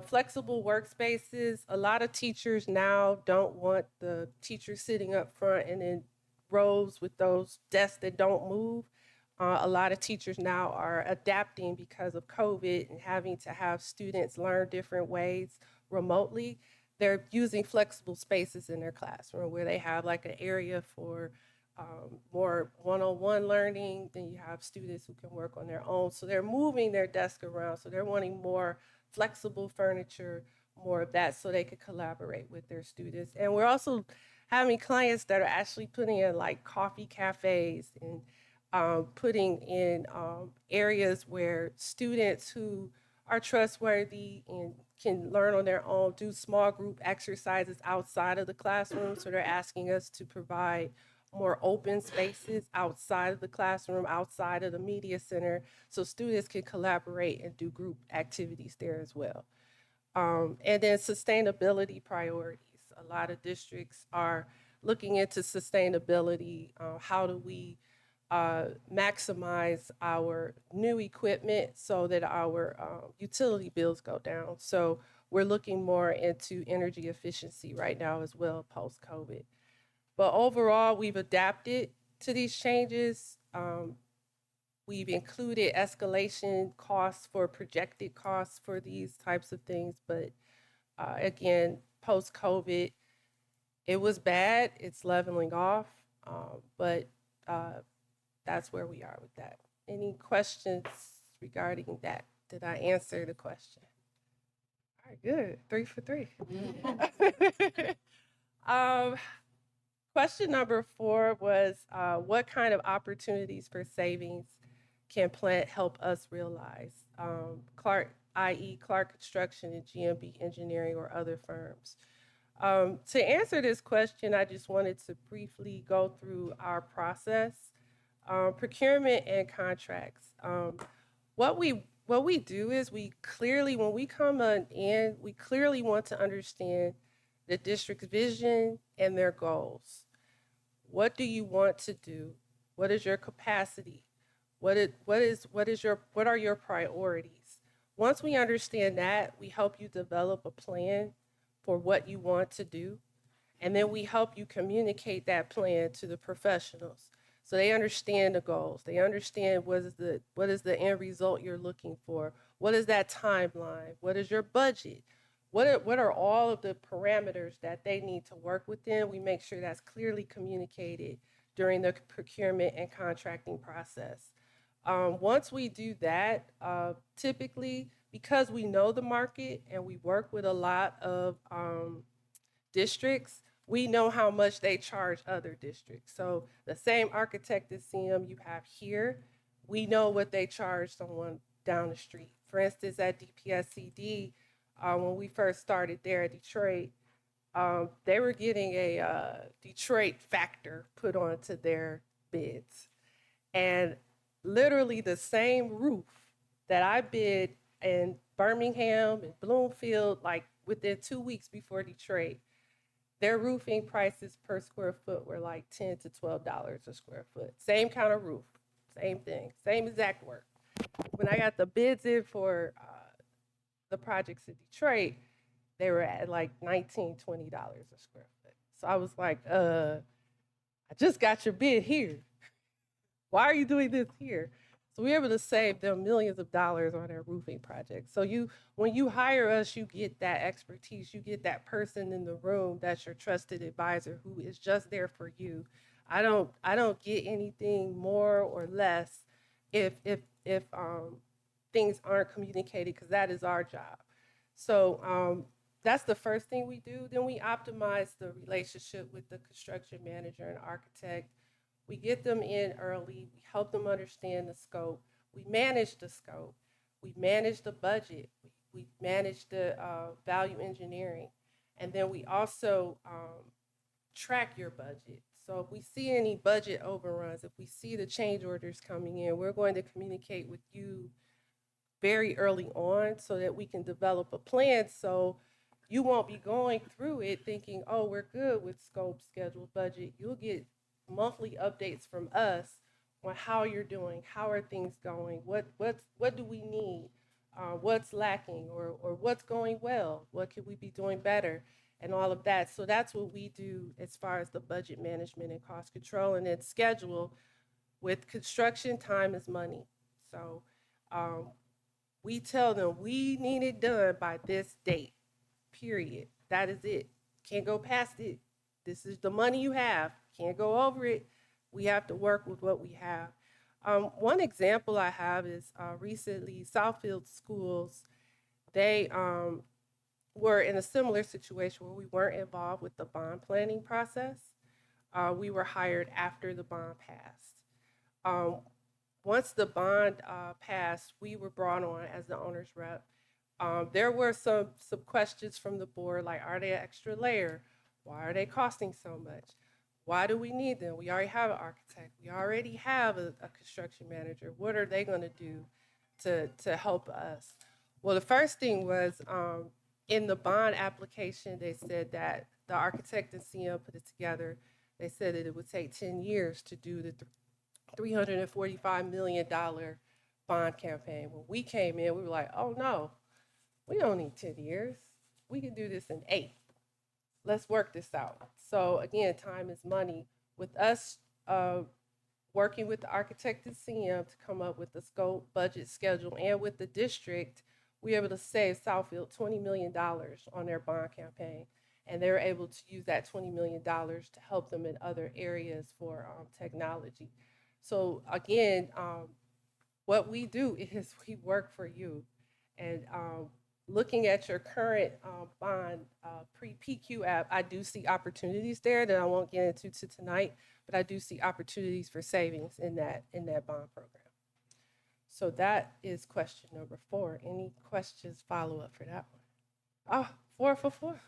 [SPEAKER 10] Flexible workspaces. A lot of teachers now don't want the teacher sitting up front and in rows with those desks that don't move. A lot of teachers now are adapting because of COVID and having to have students learn different ways remotely. They're using flexible spaces in their classroom where they have like an area for more one-on-one learning. Then you have students who can work on their own. So they're moving their desk around. So they're wanting more flexible furniture, more of that so they could collaborate with their students. And we're also having clients that are actually putting in like coffee cafes and putting in areas where students who are trustworthy and can learn on their own do small group exercises outside of the classroom. So they're asking us to provide more open spaces outside of the classroom, outside of the media center, so students can collaborate and do group activities there as well. And then sustainability priorities. A lot of districts are looking into sustainability. How do we maximize our new equipment so that our utility bills go down? So we're looking more into energy efficiency right now as well, post-COVID. But overall, we've adapted to these changes. We've included escalation costs for projected costs for these types of things. But again, post-COVID, it was bad. It's leveling off. But that's where we are with that. Any questions regarding that? Did I answer the question? All right, good. 3 for 3. Question number 4 was, what kind of opportunities for savings can Plant help us realize? Clark, i.e. Clark Construction and GMB Engineering or other firms. To answer this question, I just wanted to briefly go through our process. Procurement and contracts. What we do is we clearly, when we come in, we clearly want to understand the district's vision and their goals. What do you want to do? What is your capacity? What are your priorities? Once we understand that, we help you develop a plan for what you want to do. And then we help you communicate that plan to the professionals so they understand the goals. They understand what is the end result you're looking for. What is that timeline? What is your budget? What are all of the parameters that they need to work within? We make sure that's clearly communicated during the procurement and contracting process. Once we do that, typically, because we know the market and we work with a lot of districts, we know how much they charge other districts. So the same architect at CM you have here, we know what they charge someone down the street. For instance, at DPSCD, when we first started there at Detroit, they were getting a Detroit factor put onto their bids. And literally the same roof that I bid in Birmingham and Bloomfield, like within 2 weeks before Detroit, their roofing prices per square foot were like $10 to $12 a square foot. Same kind of roof, same thing, same exact work. When I got the bids in for the projects in Detroit, they were at like $19, $20 a square foot. So I was like, I just got your bid here. Why are you doing this here? So we're able to save them millions of dollars on their roofing projects. So when you hire us, you get that expertise. You get that person in the room that's your trusted advisor who is just there for you. I don't get anything more or less if things aren't communicated, because that is our job. So that's the first thing we do. Then we optimize the relationship with the construction manager and architect. We get them in early. We help them understand the scope. We manage the scope. We manage the budget. We manage the value engineering. And then we also track your budget. So if we see any budget overruns, if we see the change orders coming in, we're going to communicate with you very early on so that we can develop a plan, so you won't be going through it thinking, oh, we're good with scope, schedule, budget. You'll get monthly updates from us on how you're doing, how are things going, what do we need, what's lacking, or what's going well, what could we be doing better, and all of that. So that's what we do as far as the budget management and cost control. And then schedule. With construction, time is money. So um, we tell them we need it done by this date, period. That is it. Can't go past it. This is the money you have. Can't go over it. We have to work with what we have. One example I have is recently Southfield Schools, they were in a similar situation where we weren't involved with the bond planning process. We were hired after the bond passed. Um, Once the bond passed, we were brought on as the owner's rep. There were some questions from the board, like, are they an extra layer? Why are they costing so much? Why do we need them? We already have an architect. We already have a construction manager. What are they going to do to help us? Well, the first thing was in the bond application, they said that the architect and CM put it together. They said that it would take 10 years to do the $345 million bond campaign. When we came in, we were like, oh no, we don't need 10 years. We can do this in 8. Let's work this out. So again, time is money. With us working with the architect and CM to come up with the scope, budget, schedule, and with the district, we were able to save Southfield $20 million on their bond campaign. And they were able to use that $20 million to help them in other areas for technology. So again, what we do is we work for you. And looking at your current bond pre-PQ app, I do see opportunities there that I won't get into tonight, but I do see opportunities for savings in that bond program. So that is question number 4. Any questions follow up for that one? Oh, 4 for 4.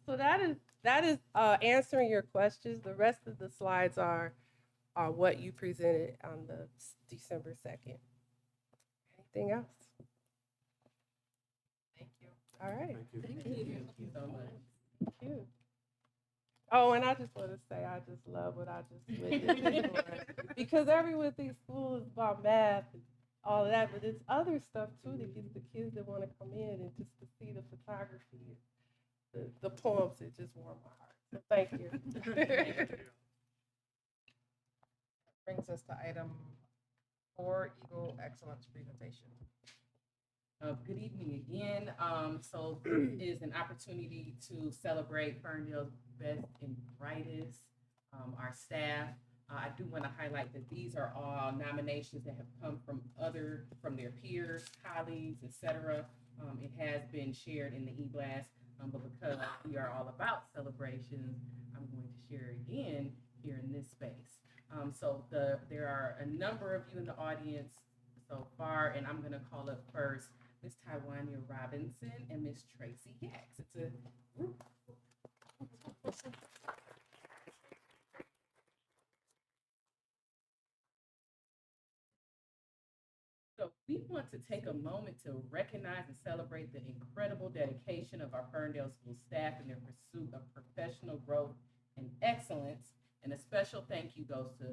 [SPEAKER 10] So that is answering your questions. The rest of the slides are what you presented on the December 2nd. Anything else?
[SPEAKER 1] Thank you.
[SPEAKER 10] All right.
[SPEAKER 9] Thank you so much.
[SPEAKER 10] Thank you. Oh, and I just want to say I just love what I just witnessed. Because everyone thinks school is about math and all of that, but it's other stuff too that gives the kids that want to come in and just to see the photography, the poems, it just warmed my heart. So thank you.
[SPEAKER 1] Brings us to item 4, Eagle Excellence Presentation.
[SPEAKER 9] Good evening again. So this is an opportunity to celebrate Ferndale's best and brightest, our staff. I do want to highlight that these are all nominations that have come from their peers, colleagues, etc. It has been shared in the e-blast, but because we are all about celebrations, I'm going to share again here in this space. So there are a number of you in the audience so far, and I'm going to call up first Miss Taiwania Robinson and Miss Tracy Yax. It's a group. So we want to take a moment to recognize and celebrate the incredible dedication of our Ferndale School staff in their pursuit of professional growth and excellence. And a special thank you goes to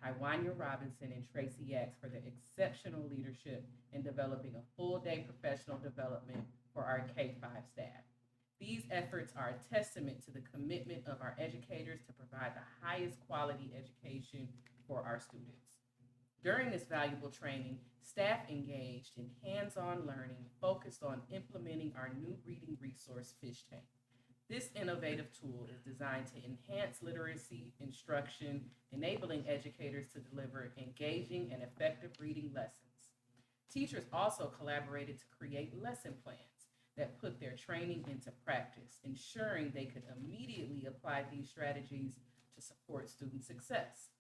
[SPEAKER 9] Taiwania Robinson and Tracy Yax for their exceptional leadership in developing a full-day professional development for our K-5 staff. These efforts are a testament to the commitment of our educators to provide the highest quality education for our students. During this valuable training, staff engaged in hands-on learning focused on implementing our new reading resource, Fish Tank. This innovative tool is designed to enhance literacy instruction, enabling educators to deliver engaging and effective reading lessons. Teachers also collaborated to create lesson plans that put their training into practice, ensuring they could immediately apply these strategies to support student success.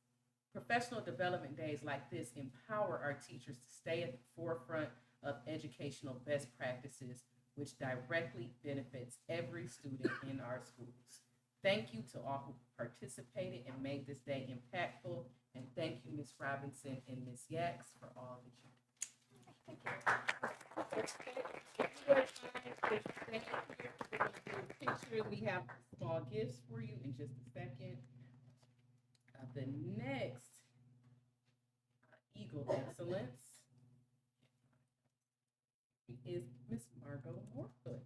[SPEAKER 9] Professional development days like this empower our teachers to stay at the forefront of educational best practices, which directly benefits every student in our schools. Thank you to all who participated and made this day impactful, and thank you, Ms. Robinson and Ms. Yaks, for all that you did. Picture. We have small gifts for you in just a second. The next Eagle Excellence is Miss Margot Moorfoot.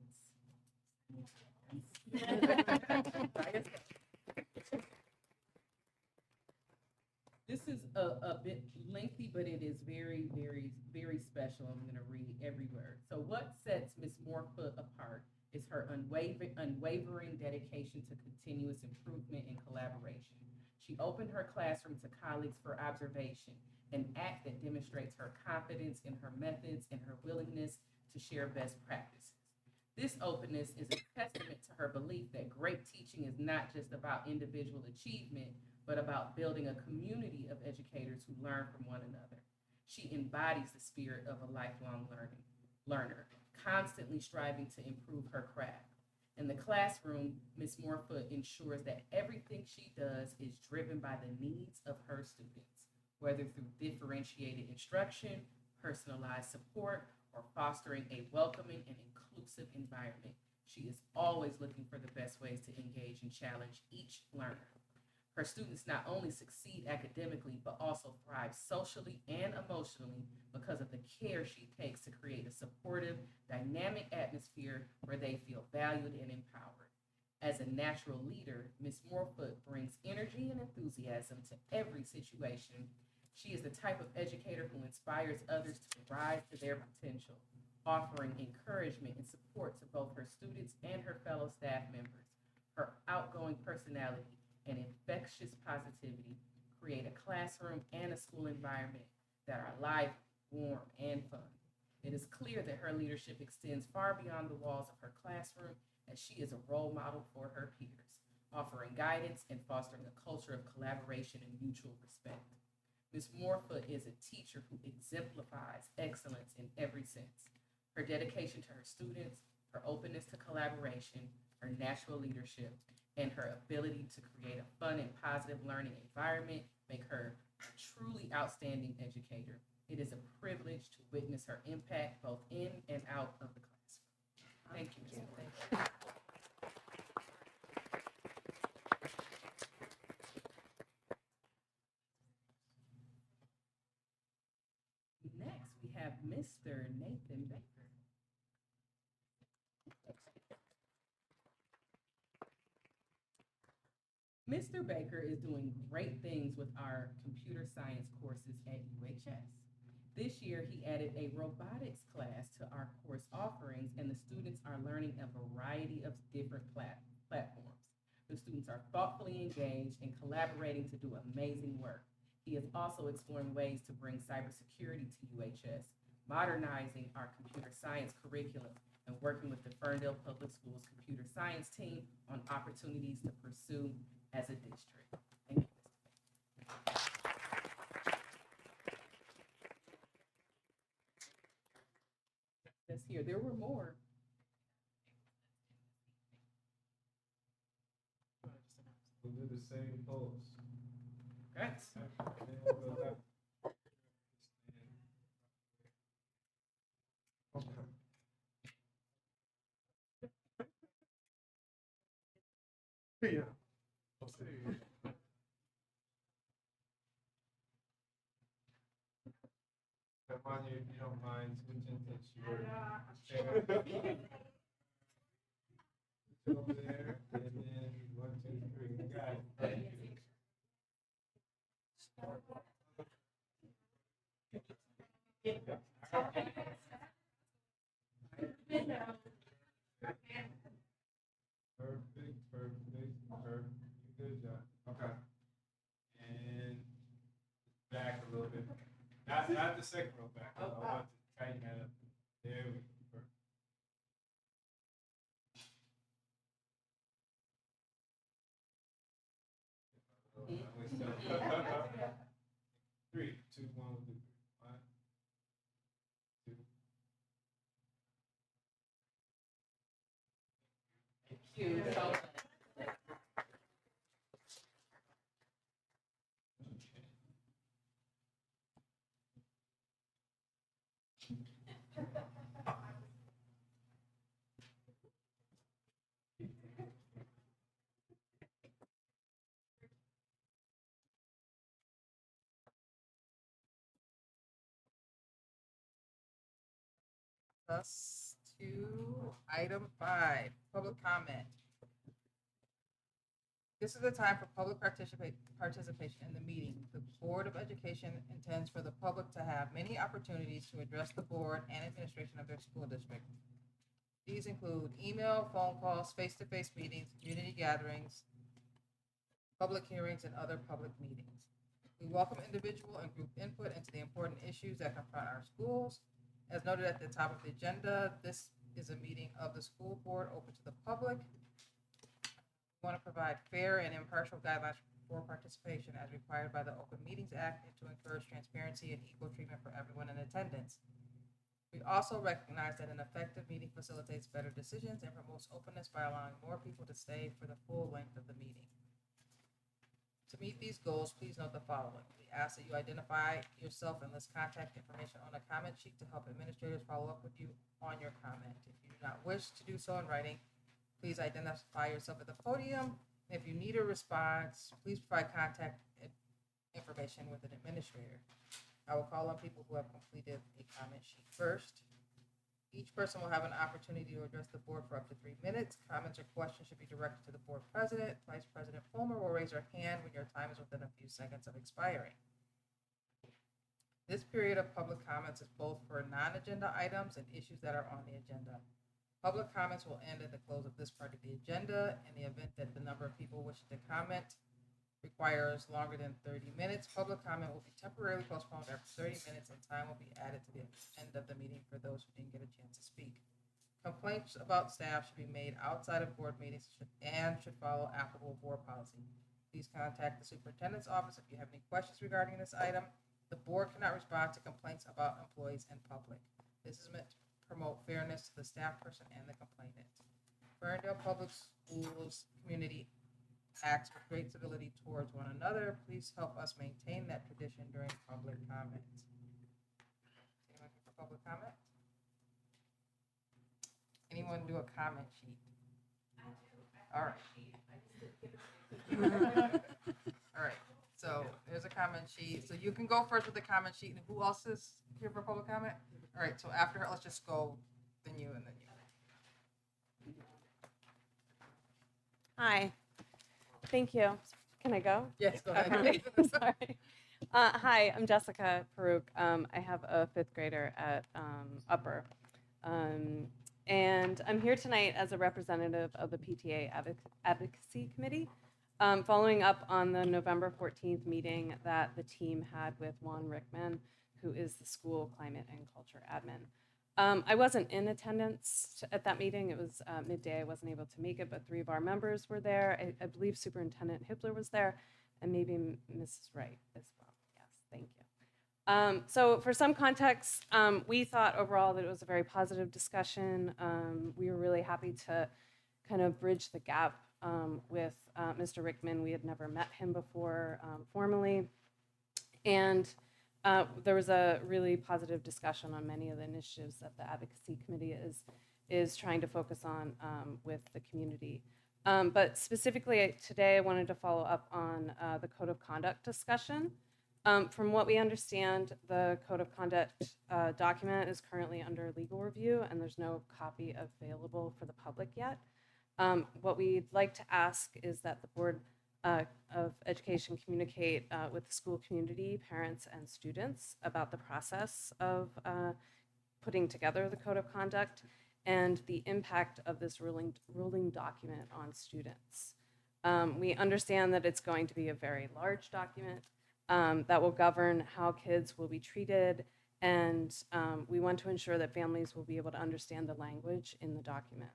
[SPEAKER 9] This is a bit lengthy, but it is very, very, very special. I'm going to read every word. So what sets Miss Moorfoot apart is her unwavering dedication to continuous improvement and collaboration. She opened her classroom to colleagues for observation, an act that demonstrates her confidence in her methods and her willingness to share best practices. This openness is a testament to her belief that great teaching is not just about individual achievement, but about building a community of educators who learn from one another. She embodies the spirit of a lifelong learner, constantly striving to improve her craft. In the classroom, Ms. Moorfoot ensures that everything she does is driven by the needs of her students, whether through differentiated instruction, personalized support, or fostering a welcoming and inclusive environment. She is always looking for the best ways to engage and challenge each learner. Her students not only succeed academically, but also thrive socially and emotionally because of the care she takes to create a supportive, dynamic atmosphere where they feel valued and empowered. As a natural leader, Ms. Moorfoot brings energy and enthusiasm to every situation. She is the type of educator who inspires others to rise to their potential, offering encouragement and support to both her students and her fellow staff members. Her outgoing personality and infectious positivity create a classroom and a school environment that are lively, warm, and fun. It is clear that her leadership extends far beyond the walls of her classroom, as she is a role model for her peers, offering guidance and fostering a culture of collaboration and mutual respect. Ms. Moorfoot is a teacher who exemplifies excellence in every sense. Her dedication to her students, her openness to collaboration, her natural leadership, and her ability to create a fun and positive learning environment make her a truly outstanding educator. It is a privilege to witness her impact both in and out of the classroom. Thank you, Ms. Moorfoot. Next, we have Mr. Nathan Baker. Mr. Baker is doing great things with our computer science courses at UHS. This year, he added a robotics class to our course offerings, and the students are learning a variety of different platforms. The students are thoughtfully engaged and collaborating to do amazing work. He is also exploring ways to bring cybersecurity to UHS, modernizing our computer science curriculum, and working with the Ferndale Public Schools computer science team on opportunities to pursue as a district. Thank you, Mr. Let's hear. There were more.
[SPEAKER 7] We'll do the same pose.
[SPEAKER 9] Okay.
[SPEAKER 7] And then we'll have- Yeah. Vanya, if you don't mind switching to your chair. Over there, and then 1, 2, 3. Got it. Perfect. Good job. Okay. And back a little bit. Not the second row back. I want to tighten that up. There we go. Perfect. Three, two, one, we'll do three. One, two.
[SPEAKER 9] Cute. So
[SPEAKER 1] Us to item 5, public comment. This is the time for public participation in the meeting. The Board of Education intends for the public to have many opportunities to address the board and administration of their school district. These include email, phone calls, face-to-face meetings, community gatherings, public hearings, and other public meetings. We welcome individual and group input into the important issues that confront our schools. As noted at the top of the agenda, this is a meeting of the school board open to the public. We want to provide fair and impartial guidelines for participation as required by the Open Meetings Act and to encourage transparency and equal treatment for everyone in attendance. We also recognize that an effective meeting facilitates better decisions and promotes openness by allowing more people to stay for the full length of the meeting. To meet these goals, please note the following. We ask that you identify yourself and list contact information on a comment sheet to help administrators follow up with you on your comment. If you do not wish to do so in writing, please identify yourself at the podium. If you need a response, please provide contact information with an administrator. I will call on people who have completed a comment sheet first. Each person will have an opportunity to address the board for up to 3 minutes. Comments or questions should be directed to the board president. Vice President Fulmer will raise her hand when your time is within a few seconds of expiring. This period of public comments is both for non-agenda items and issues that are on the agenda. Public comments will end at the close of this part of the agenda. In the event that the number of people wishing to comment requires longer than 30 minutes, public comment will be temporarily postponed after 30 minutes and time will be added to the end of the meeting for those who didn't get a chance to speak. Complaints about staff should be made outside of board meetings and should follow applicable board policy. Please contact the superintendent's office if you have any questions regarding this item. The board cannot respond to complaints about employees in public. This is meant to promote fairness to the staff person and the complainant. Ferndale Public Schools community acts with great civility towards one another. Please help us maintain that tradition during public comment. Anyone here for public comment? Anyone do a comment sheet? All right. All right. So there's a comment sheet. So you can go first with the comment sheet. And who else is here for public comment? All right. So after her, let's just go. Then you and then you.
[SPEAKER 11] Hi. Thank you. Can I go?
[SPEAKER 1] Yes. Go ahead.
[SPEAKER 11] Okay. Sorry. Hi, I'm Jessica Farouk. I have a 5th grader at Upper. And I'm here tonight as a representative of the PTA Advocacy Committee, following up on the November 14th meeting that the team had with Juan Rickman, who is the school climate and culture admin. I wasn't in attendance at that meeting. It was midday. I wasn't able to make it, but 3 of our members were there. I believe Superintendent Hippler was there, and maybe Mrs. Wright as well. Yes, thank you. So for some context, we thought overall that it was a very positive discussion. We were really happy to kind of bridge the gap with Mr. Rickman. We had never met him before formally. And there was a really positive discussion on many of the initiatives that the Advocacy Committee is trying to focus on with the community. But specifically today, I wanted to follow up on the Code of Conduct discussion. From what we understand, the Code of Conduct document is currently under legal review, and there's no copy available for the public yet. What we'd like to ask is that the board of Education communicate with the school community, parents, and students about the process of putting together the code of conduct and the impact of this ruling document on students. We understand that it's going to be a very large document that will govern how kids will be treated, and we want to ensure that families will be able to understand the language in the document.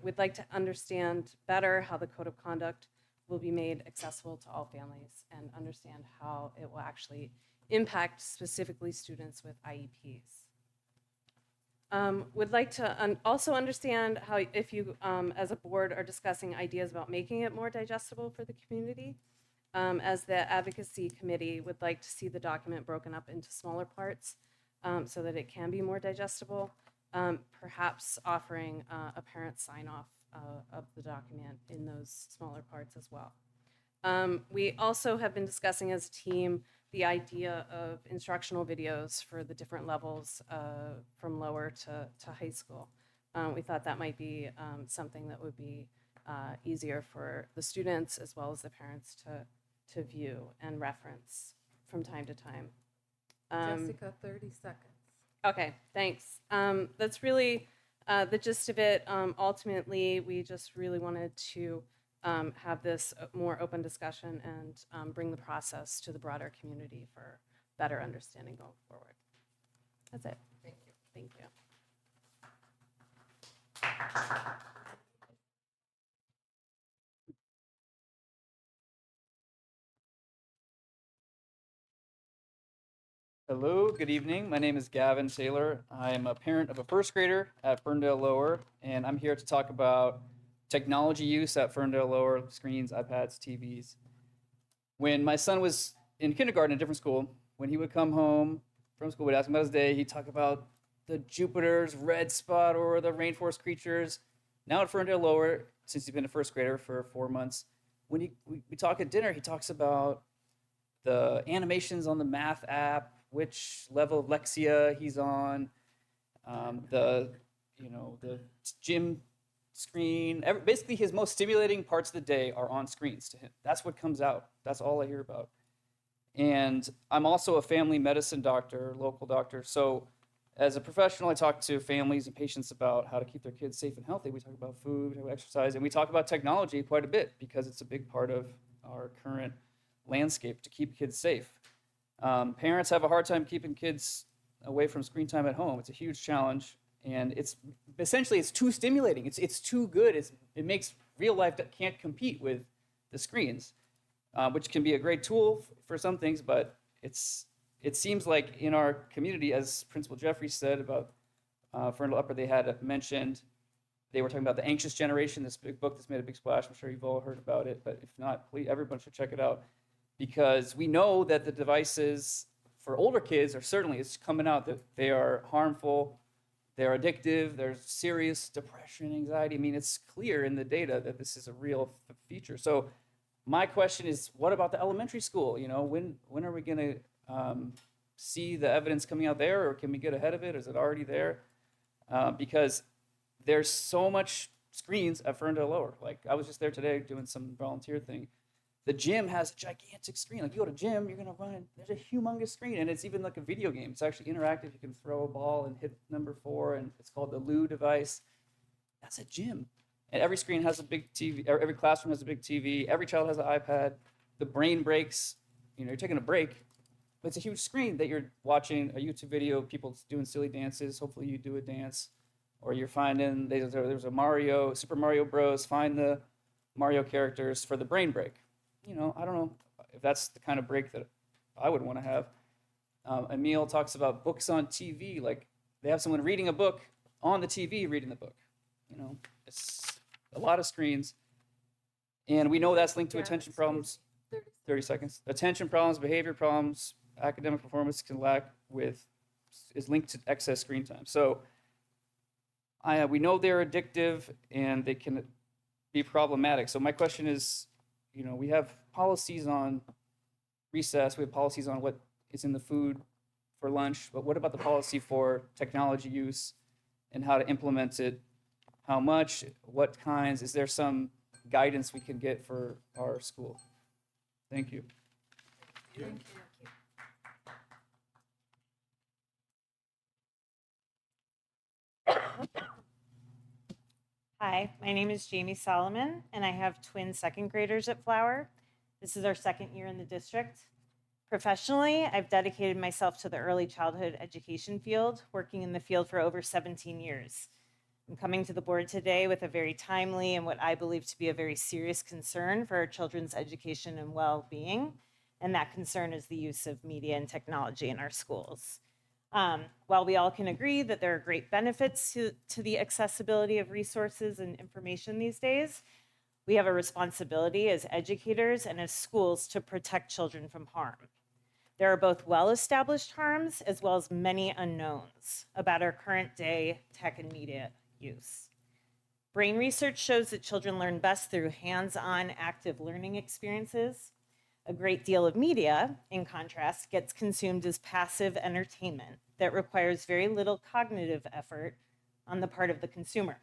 [SPEAKER 11] We'd like to understand better how the code of conduct will be made accessible to all families and understand how it will actually impact specifically students with IEPs. Would like to also understand how, if you as a board are discussing ideas about making it more digestible for the community, as the advocacy committee would like to see the document broken up into smaller parts so that it can be more digestible, perhaps offering a parent sign off of the document in those smaller parts as well. We also have been discussing as a team the idea of instructional videos for the different levels from lower to high school. We thought that might be something that would be easier for the students as well as the parents to view and reference from time to time.
[SPEAKER 6] Jessica, 30 seconds.
[SPEAKER 11] Okay, thanks. That's really the gist of it. Ultimately, we just really wanted to have this more open discussion and bring the process to the broader community for better understanding going forward. That's it.
[SPEAKER 1] Thank you.
[SPEAKER 11] Thank you.
[SPEAKER 12] Hello, good evening. My name is Gavin Saylor. I am a parent of a first grader at Ferndale Lower, and I'm here to talk about technology use at Ferndale Lower, screens, iPads, TVs. When my son was in kindergarten at a different school, when he would come home from school, we'd ask him about his day, he'd talk about the Jupiter's red spot or the rainforest creatures. Now at Ferndale Lower, since he's been a first grader for 4 months, when we talk at dinner, he talks about the animations on the math app, which level of Lexia he's on, the gym screen. Basically, his most stimulating parts of the day are on screens to him. That's what comes out. That's all I hear about. And I'm also a family medicine doctor, local doctor. So as a professional, I talk to families and patients about how to keep their kids safe and healthy. We talk about food, we talk about exercise, and we talk about technology quite a bit because it's a big part of our current landscape to keep kids safe. Parents have a hard time keeping kids away from screen time at home. It's a huge challenge, and it's too stimulating. It's too good. It makes real life that can't compete with the screens, which can be a great tool for some things, but it seems like in our community, as Principal Jeffrey said about Ferndale Upper, they had mentioned, they were talking about the anxious generation, this big book that's made a big splash. I'm sure you've all heard about it, but if not, please, everyone should check it out. Because we know that the devices for older kids it's coming out that they are harmful, they're addictive, there's serious depression, anxiety. I mean, it's clear in the data that this is a real feature. So my question is, what about the elementary school? When are we going to see the evidence coming out there, or can we get ahead of it? Is it already there? Because there's so much screens at Ferndale Lower. Like, I was just there today doing some volunteer thing. The gym has a gigantic screen. Like, you go to gym, you're gonna run. There's a humongous screen, and it's even like a video game. It's actually interactive. You can throw a ball and hit number 4, and it's called the Lou device. That's a gym, and every screen has a big TV. Every classroom has a big TV. Every child has an iPad. The brain breaks. You're taking a break, but it's a huge screen that you're watching a YouTube video, people doing silly dances. Hopefully, you do a dance, or you're finding there's a Super Mario Bros. Find the Mario characters for the brain break. I don't know if that's the kind of break that I would want to have. Emil talks about books on TV. Like, they have someone reading a book on the TV, reading the book. It's a lot of screens. And we know that's linked to attention problems. 30 seconds. Attention problems, behavior problems, academic performance is linked to excess screen time. So we know they're addictive and they can be problematic. So my question is, we have policies on recess, we have policies on what is in the food for lunch, but what about the policy for technology use and how to implement it? How much? What kinds? Is there some guidance we can get for our school. Thank you.
[SPEAKER 13] Hi, my name is Jamie Solomon, and I have twin second graders at Flower. This is our second year in the district. Professionally, I've dedicated myself to the early childhood education field, working in the field for over 17 years. I'm coming to the board today with a very timely and what I believe to be a very serious concern for our children's education and well-being, and that concern is the use of media and technology in our schools. While we all can agree that there are great benefits to the accessibility of resources and information these days, we have a responsibility as educators and as schools to protect children from harm. There are both well-established harms as well as many unknowns about our current day tech and media use. Brain research shows that children learn best through hands-on active learning experiences. A great deal of media, in contrast, gets consumed as passive entertainment that requires very little cognitive effort on the part of the consumer.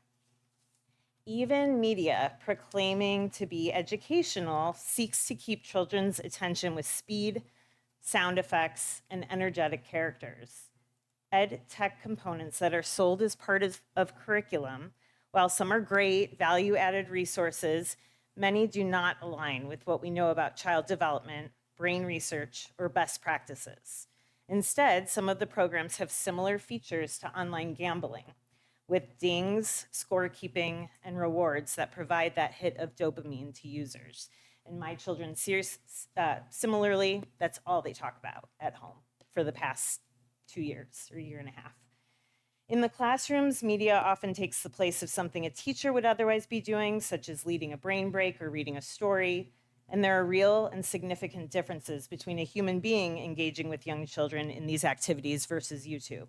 [SPEAKER 13] Even media proclaiming to be educational seeks to keep children's attention with speed, sound effects, and energetic characters. Ed tech components that are sold as part of curriculum, while some are great, value-added resources, many do not align with what we know about child development, brain research, or best practices. Instead, some of the programs have similar features to online gambling, with dings, scorekeeping, and rewards that provide that hit of dopamine to users. And my children, similarly, that's all they talk about at home for the past 2 years or a year and a half. In the classrooms, media often takes the place of something a teacher would otherwise be doing, such as leading a brain break or reading a story. And there are real and significant differences between a human being engaging with young children in these activities versus YouTube.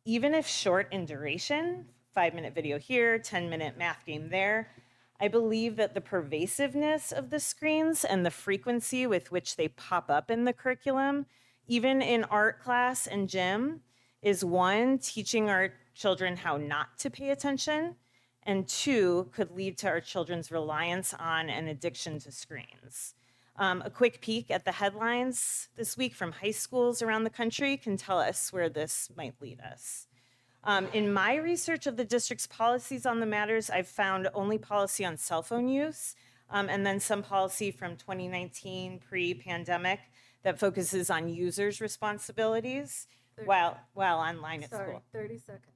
[SPEAKER 13] Even if short in duration, 5-minute video here, 10-minute math game there, I believe that the pervasiveness of the screens and the frequency with which they pop up in the curriculum, even in art class and gym, is one, teaching our children how not to pay attention, and two, could lead to our children's reliance on and addiction to screens. A quick peek at the headlines this week from high schools around the country can tell us where this might lead us. In my research of the district's policies on the matters, I've found only policy on cell phone use, and then some policy from 2019 pre-pandemic that focuses on users' responsibilities while online at school.
[SPEAKER 6] 30 seconds.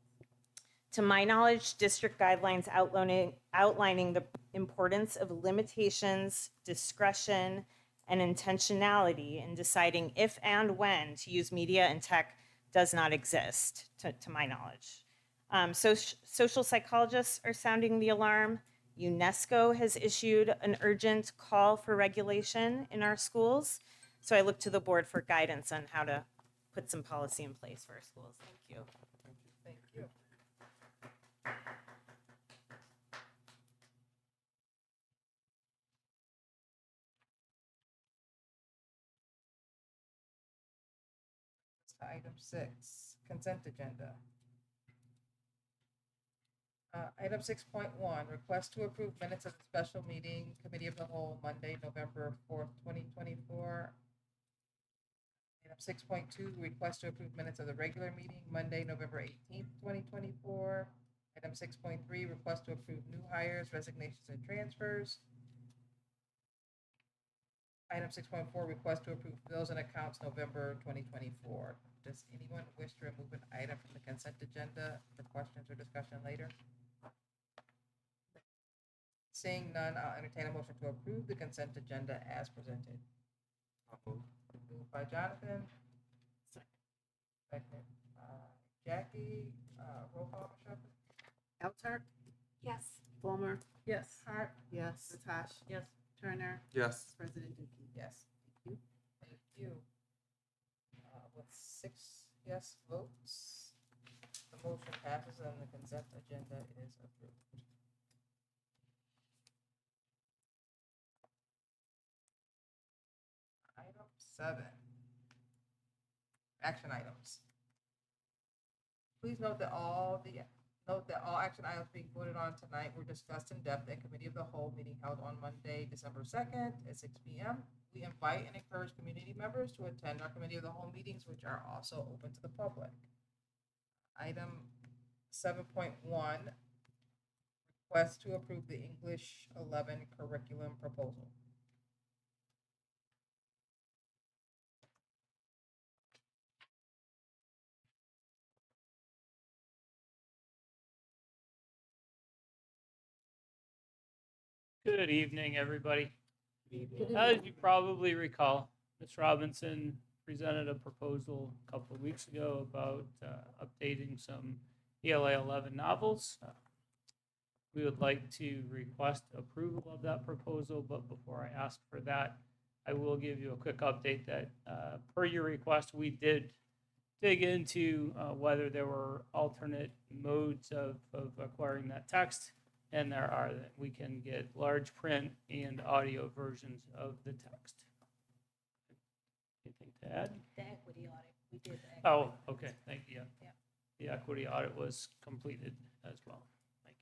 [SPEAKER 13] To my knowledge, district guidelines outlining the importance of limitations, discretion, and intentionality in deciding if and when to use media and tech does not exist, to my knowledge. Social psychologists are sounding the alarm. UNESCO has issued an urgent call for regulation in our schools. So I look to the board for guidance on how to put some policy in place for our schools. Thank you.
[SPEAKER 1] Thank you. Item 6, consent agenda. Item 6.1, request to approve minutes of the special meeting, committee of the whole, Monday, November 4th, 2024. Item 6.2, request to approve minutes of the regular meeting, Monday, November 18th, 2024. Item 6.3, request to approve new hires, resignations, and transfers. Item 6.4, request to approve bills and accounts, November 2024. Does anyone wish to remove an item from the consent agenda for questions or discussion later? Seeing none, I'll entertain a motion to approve the consent agenda as presented. Moved by Jonathan. Second by Jackie. Roll call, Michelle.
[SPEAKER 2] Elter,
[SPEAKER 8] Yes.
[SPEAKER 2] Fulmer,
[SPEAKER 6] Yes.
[SPEAKER 2] Hart,
[SPEAKER 9] Yes.
[SPEAKER 2] Latash,
[SPEAKER 6] Yes.
[SPEAKER 2] Turner,
[SPEAKER 7] Yes.
[SPEAKER 2] President Dookie.
[SPEAKER 1] Yes. Thank you. Thank you. With 6 yes votes, the motion passes and the consent agenda is approved. Item 7. Action items. Please note that all the Note that all action items being voted on tonight were discussed in depth at Committee of the Whole meeting held on Monday, December 2nd at 6 p.m. We invite and encourage community members to attend our Committee of the Whole meetings, which are also open to the public. Item 7.1, request to approve the English 11 curriculum proposal.
[SPEAKER 14] Good evening, everybody. As you probably recall, Ms. Robinson presented a proposal a couple of weeks ago about updating some ELA 11 novels. We would like to request approval of that proposal, but before I ask for that, I will give you a quick update that per your request, we did dig into whether there were alternate modes of acquiring that text. And there are, that we can get large print and audio versions of the text. Anything to add?
[SPEAKER 2] The equity audit, we did the equity.
[SPEAKER 14] Oh, okay, thank you.
[SPEAKER 2] Yeah.
[SPEAKER 14] The equity audit was completed as well. Thank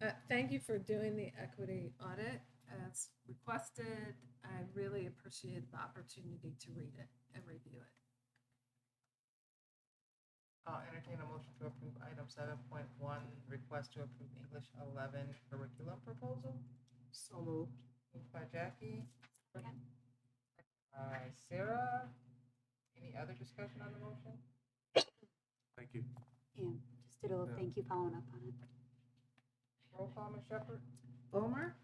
[SPEAKER 14] you.
[SPEAKER 6] Thank you for doing the equity audit as requested. I really appreciate the opportunity to read it and review it.
[SPEAKER 1] I'll entertain a motion to approve item 7.1, request to approve English 11 curriculum proposal.
[SPEAKER 2] So moved.
[SPEAKER 1] Moved by Jackie. By Sarah. Any other discussion on the motion?
[SPEAKER 7] Thank you.
[SPEAKER 8] Yeah, just did a little thank you following up on it.
[SPEAKER 1] Roll call, Ms. Shepherd?
[SPEAKER 2] Fulmer,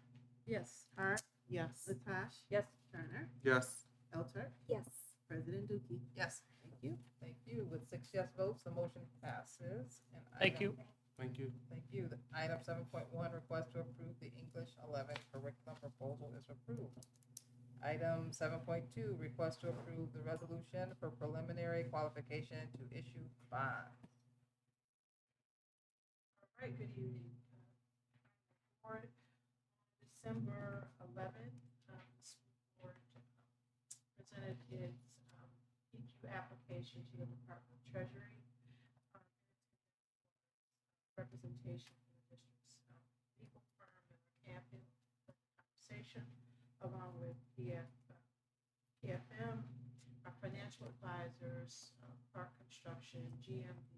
[SPEAKER 6] Yes.
[SPEAKER 2] Hart,
[SPEAKER 10] Yes.
[SPEAKER 2] Latasha,
[SPEAKER 9] Yes.
[SPEAKER 2] Turner,
[SPEAKER 7] Yes.
[SPEAKER 2] Elter,
[SPEAKER 8] Yes.
[SPEAKER 2] President Dookie.
[SPEAKER 1] Yes. Thank you. Thank you. With 6 yes votes, the motion passes. And
[SPEAKER 14] Thank
[SPEAKER 1] item-
[SPEAKER 14] you.
[SPEAKER 7] Thank you.
[SPEAKER 1] Thank you. The item 7.1, request to approve the English 11 curriculum proposal is approved. Item 7.2, request to approve the resolution for preliminary qualification to issue bonds.
[SPEAKER 2] All right, good evening. Board, December 11th, the school board presented its EQ application to the Department of Treasury. Representation for the district's legal firm, Miller Campion, conversation, along with PFM, our financial advisors, Park Construction, GMB,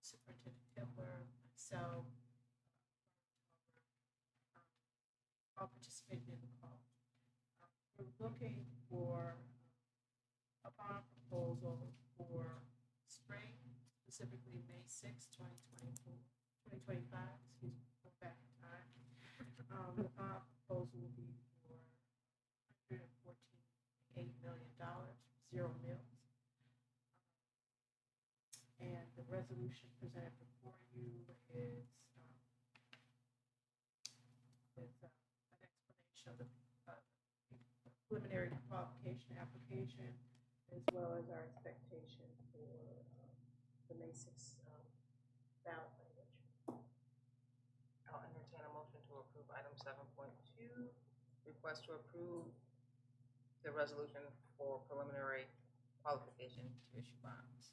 [SPEAKER 2] Superintendent Hitler, myself, all participating in the call. We're looking for a bond proposal for spring, specifically May 6, 2025, excuse me, go back in time. The bond proposal will be for $114.8 million, 0 mills. And the resolution presented before you is an explanation of the preliminary qualification application, as well as our expectation for the May 6th ballot language.
[SPEAKER 1] I'll entertain a motion to approve item 7.2, request to approve the resolution for preliminary qualification to issue bonds.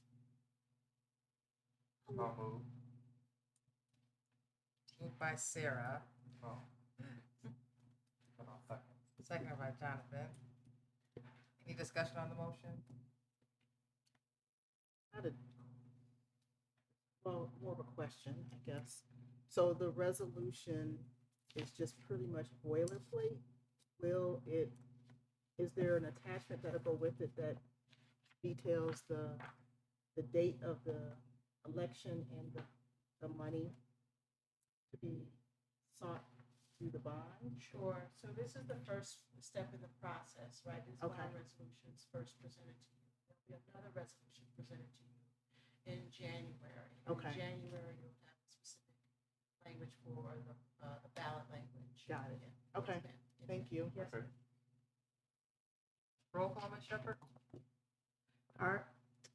[SPEAKER 7] I'll move.
[SPEAKER 1] Moved by Sarah,
[SPEAKER 7] Oh. Hold on a second.
[SPEAKER 1] seconded by Jonathan. Any discussion on the motion?
[SPEAKER 2] Well, more of a question, I guess. So the resolution is just pretty much boilerplate? Is there an attachment that'll go with it that details the date of the election and the money to be sought through the bond? Sure. So this is the first step in the process, right? This bond resolution is first presented to you. There'll be another resolution presented to you in January. In January, you'll have a specific language for the ballot language. Got it. Okay. Thank you. Yes.
[SPEAKER 7] Okay.
[SPEAKER 1] Roll call, Ms. Shepherd?
[SPEAKER 2] Hart?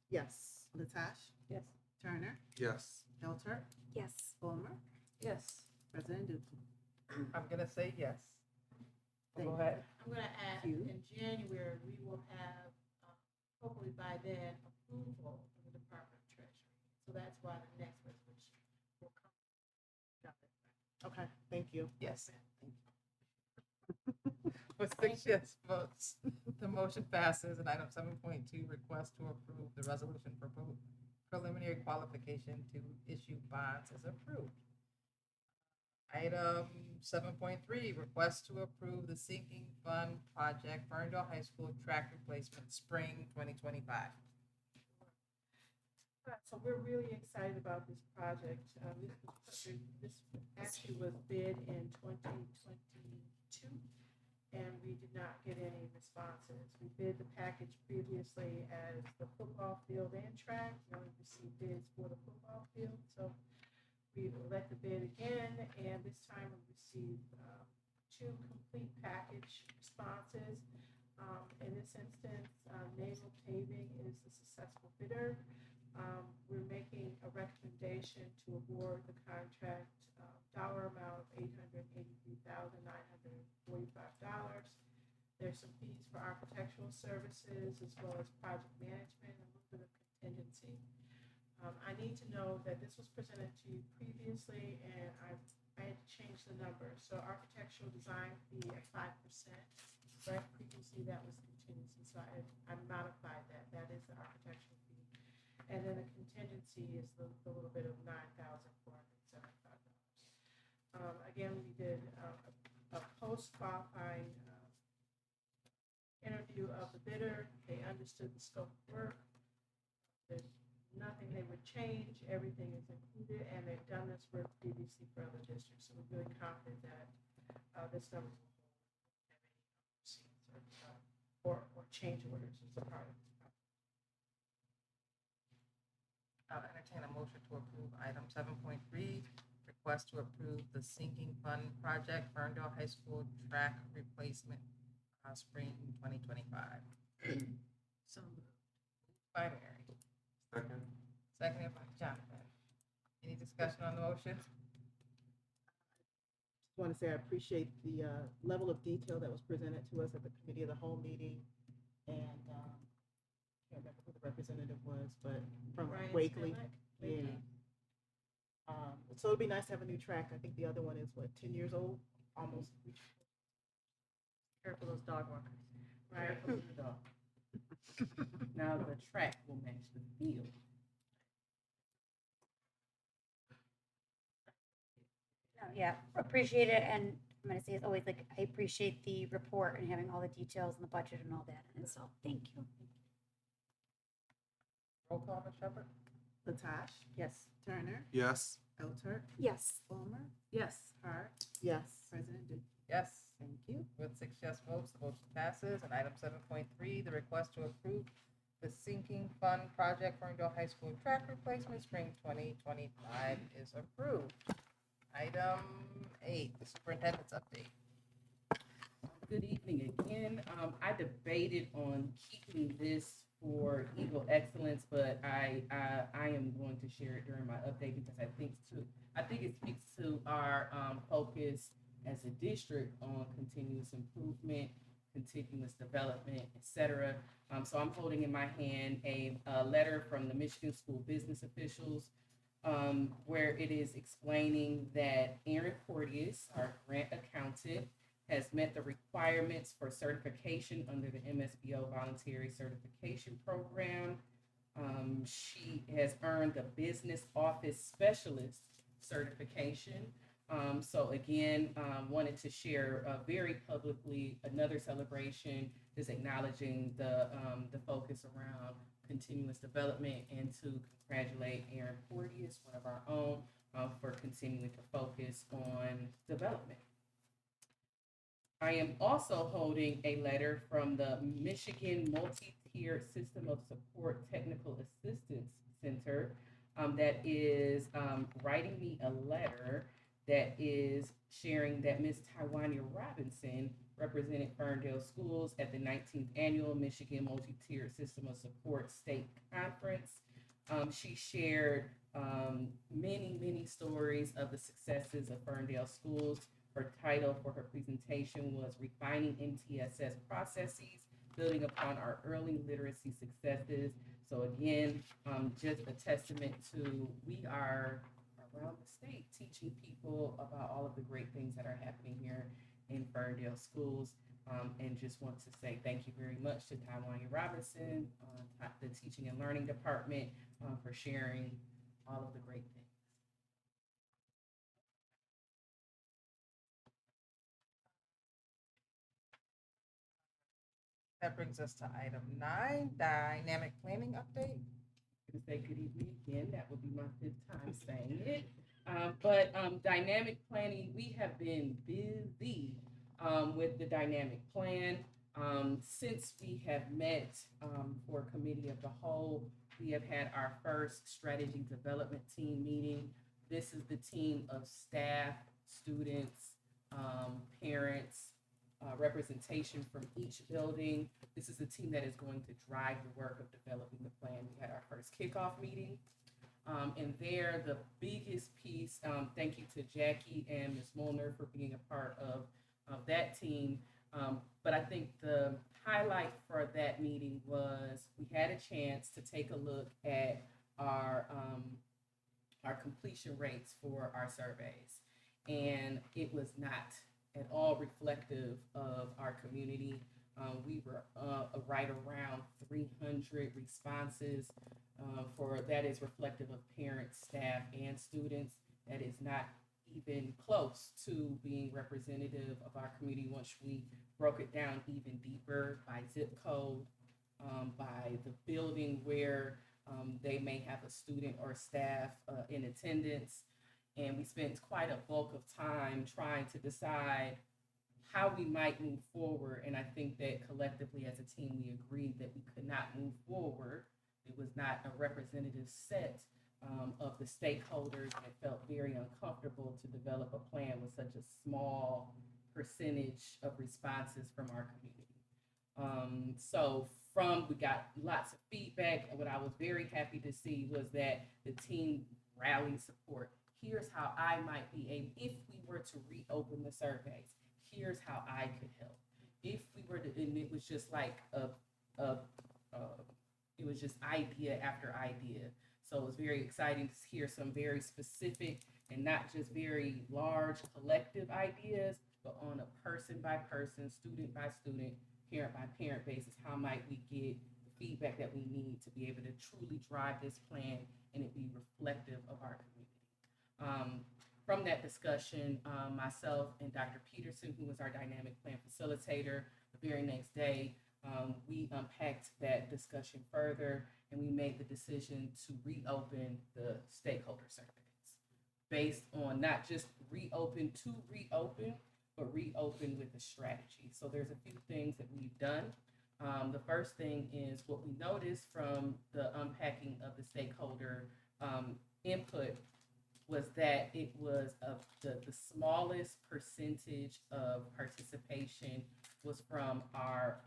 [SPEAKER 2] Yes. Latasha?
[SPEAKER 6] Yes.
[SPEAKER 2] Turner?
[SPEAKER 7] Yes.
[SPEAKER 2] Elter?
[SPEAKER 8] Yes.
[SPEAKER 2] Fulmer?
[SPEAKER 6] Yes.
[SPEAKER 2] President Dookie?
[SPEAKER 1] I'm gonna say yes. Go
[SPEAKER 2] Thank you.
[SPEAKER 1] ahead.
[SPEAKER 2] I'm gonna add, in January, we will have, hopefully by then, approval from the Department of Treasury. So that's why the next resolution will come. Got it. Okay, thank you.
[SPEAKER 1] Yes. With 6 yes votes, the motion passes. And item 7.2, request to approve the resolution for preliminary qualification to issue bonds is approved. Item 7.3, request to approve the sinking fund project Ferndale High School track replacement spring 2025.
[SPEAKER 2] So we're really excited about this project. This actually was bid in 2022, and we did not get any responses. We bid the package previously as the football field and track. We only received bids for the football field, so we let the bid again, and this time we received 2 complete package responses. In this instance, Naval Paving is the successful bidder. We're making a recommendation to award the contract dollar amount of $883,945. There's some fees for architectural services as well as project management and a little bit of contingency. I need to know that this was presented to you previously, and I had to change the number. So architectural design fee at 5%, right? Previously that was contingency, so I modified that. That is the architectural fee. And then the contingency is the little bit of $9,475. Again, we did a post-qualifying interview of the bidder. They understood the scope of work. There's nothing they would change. Everything is included, and they've done this work previously for other districts. So we're really confident that this number will have any or change orders as a part of this project.
[SPEAKER 1] I'll entertain a motion to approve item 7.3, request to approve the sinking fund project Ferndale High School track replacement spring 2025.
[SPEAKER 2] So
[SPEAKER 1] By Mary.
[SPEAKER 7] Second.
[SPEAKER 1] Seconded by Jonathan. Any discussion on the motion?
[SPEAKER 2] just want to say I appreciate the level of detail that was presented to us at the committee of the whole meeting. And I can't remember who the representative was, but from
[SPEAKER 9] Ryan
[SPEAKER 2] Wakely.
[SPEAKER 9] Spilak?
[SPEAKER 2] Yeah. So it'd be nice to have a new track. I think the other one is what, 10 years old, almost.
[SPEAKER 9] Careful those dog walkers.
[SPEAKER 2] Right.
[SPEAKER 9] Careful of the dog. Now the track will match the field.
[SPEAKER 8] No, yeah, appreciate it, and I'm gonna say as always, like, I appreciate the report and having all the details and the budget and all that, and so, thank you.
[SPEAKER 1] Roll call, Ms. Shepherd?
[SPEAKER 2] Latash,
[SPEAKER 8] Yes.
[SPEAKER 2] Turner,
[SPEAKER 7] Yes.
[SPEAKER 2] Elter,
[SPEAKER 8] Yes.
[SPEAKER 2] Fulmer,
[SPEAKER 9] Yes.
[SPEAKER 2] Hart. Yes. President Duke.
[SPEAKER 1] Yes.
[SPEAKER 2] Thank you.
[SPEAKER 1] With 6 yes votes, the motion passes. And item 7.3, the request to approve the sinking fund project Ferndale High School track replacement spring 2025 is approved. Item 8, the superintendent's update.
[SPEAKER 9] Good evening again. I debated on keeping this for Eagle Excellence, but I am going to share it during my update because I think it speaks to our focus as a district on continuous improvement, continuous development, etc. So I'm holding in my hand a letter from the Michigan School business officials where it is explaining that Aaron Porteous, our grant accountant, has met the requirements for certification under the MSBO Voluntary Certification Program. She has earned the Business Office Specialist certification. So again, wanted to share very publicly another celebration is acknowledging the focus around continuous development and to congratulate Aaron Porteous, one of our own, for continuing to focus on development. I am also holding a letter from the Michigan Multi-Tier System of Support Technical Assistance Center that is writing me a letter that is sharing that Ms. Taiwania Robinson represented Ferndale Schools at the 19th Annual Michigan Multi-Tier System of Support State Conference. She shared many stories of the successes of Ferndale Schools. Her title for her presentation was Refining MTSS Processes building upon our early literacy successes. So again, just a testament to we are around the state teaching people about all of the great things that are happening here in Ferndale schools. And just want to say thank you very much to Taiwania Robinson, the Teaching and Learning Department, for sharing all of the great things.
[SPEAKER 1] That brings us to item 9, dynamic planning update.
[SPEAKER 9] To say good evening again. That would be my 5th time saying it. But dynamic planning, we have been busy with the dynamic plan. Since we have met for committee of the whole, we have had our first strategy development team meeting. This is the team of staff, students, parents, representation from each building. This is the team that is going to drive the work of developing the plan. We had our first kickoff meeting. And there, the biggest piece, thank you to Jackie and Ms. Molnar for being a part of that team. But I think the highlight for that meeting was we had a chance to take a look at our completion rates for our surveys. And it was not at all reflective of our community. We were right around 300 responses for that is reflective of parents, staff, and students. That is not even close to being representative of our community once we broke it down even deeper by zip code, by the building where they may have a student or staff in attendance. And we spent quite a bulk of time trying to decide how we might move forward. And I think that collectively as a team, we agreed that we could not move forward. It was not a representative set of the stakeholders, and it felt very uncomfortable to develop a plan with such a small percentage of responses from our community. We got lots of feedback. And what I was very happy to see was that the team rallied support. Here's how I might be able, if we were to reopen the surveys, here's how I could help. If we were to, and it was just like it was just idea after idea. So it was very exciting to hear some very specific and not just very large collective ideas, but on a person by person, student by student, parent by parent basis, how might we get the feedback that we need to be able to truly drive this plan and it be reflective of our community. From that discussion, myself and Dr. Peterson, who was our dynamic plan facilitator, the very next day, we unpacked that discussion further and we made the decision to reopen the stakeholder surveys based on not just reopen, but reopen with a strategy. So there's a few things that we've done. The first thing is what we noticed from the unpacking of the stakeholder input was that it was the smallest percentage of participation was from our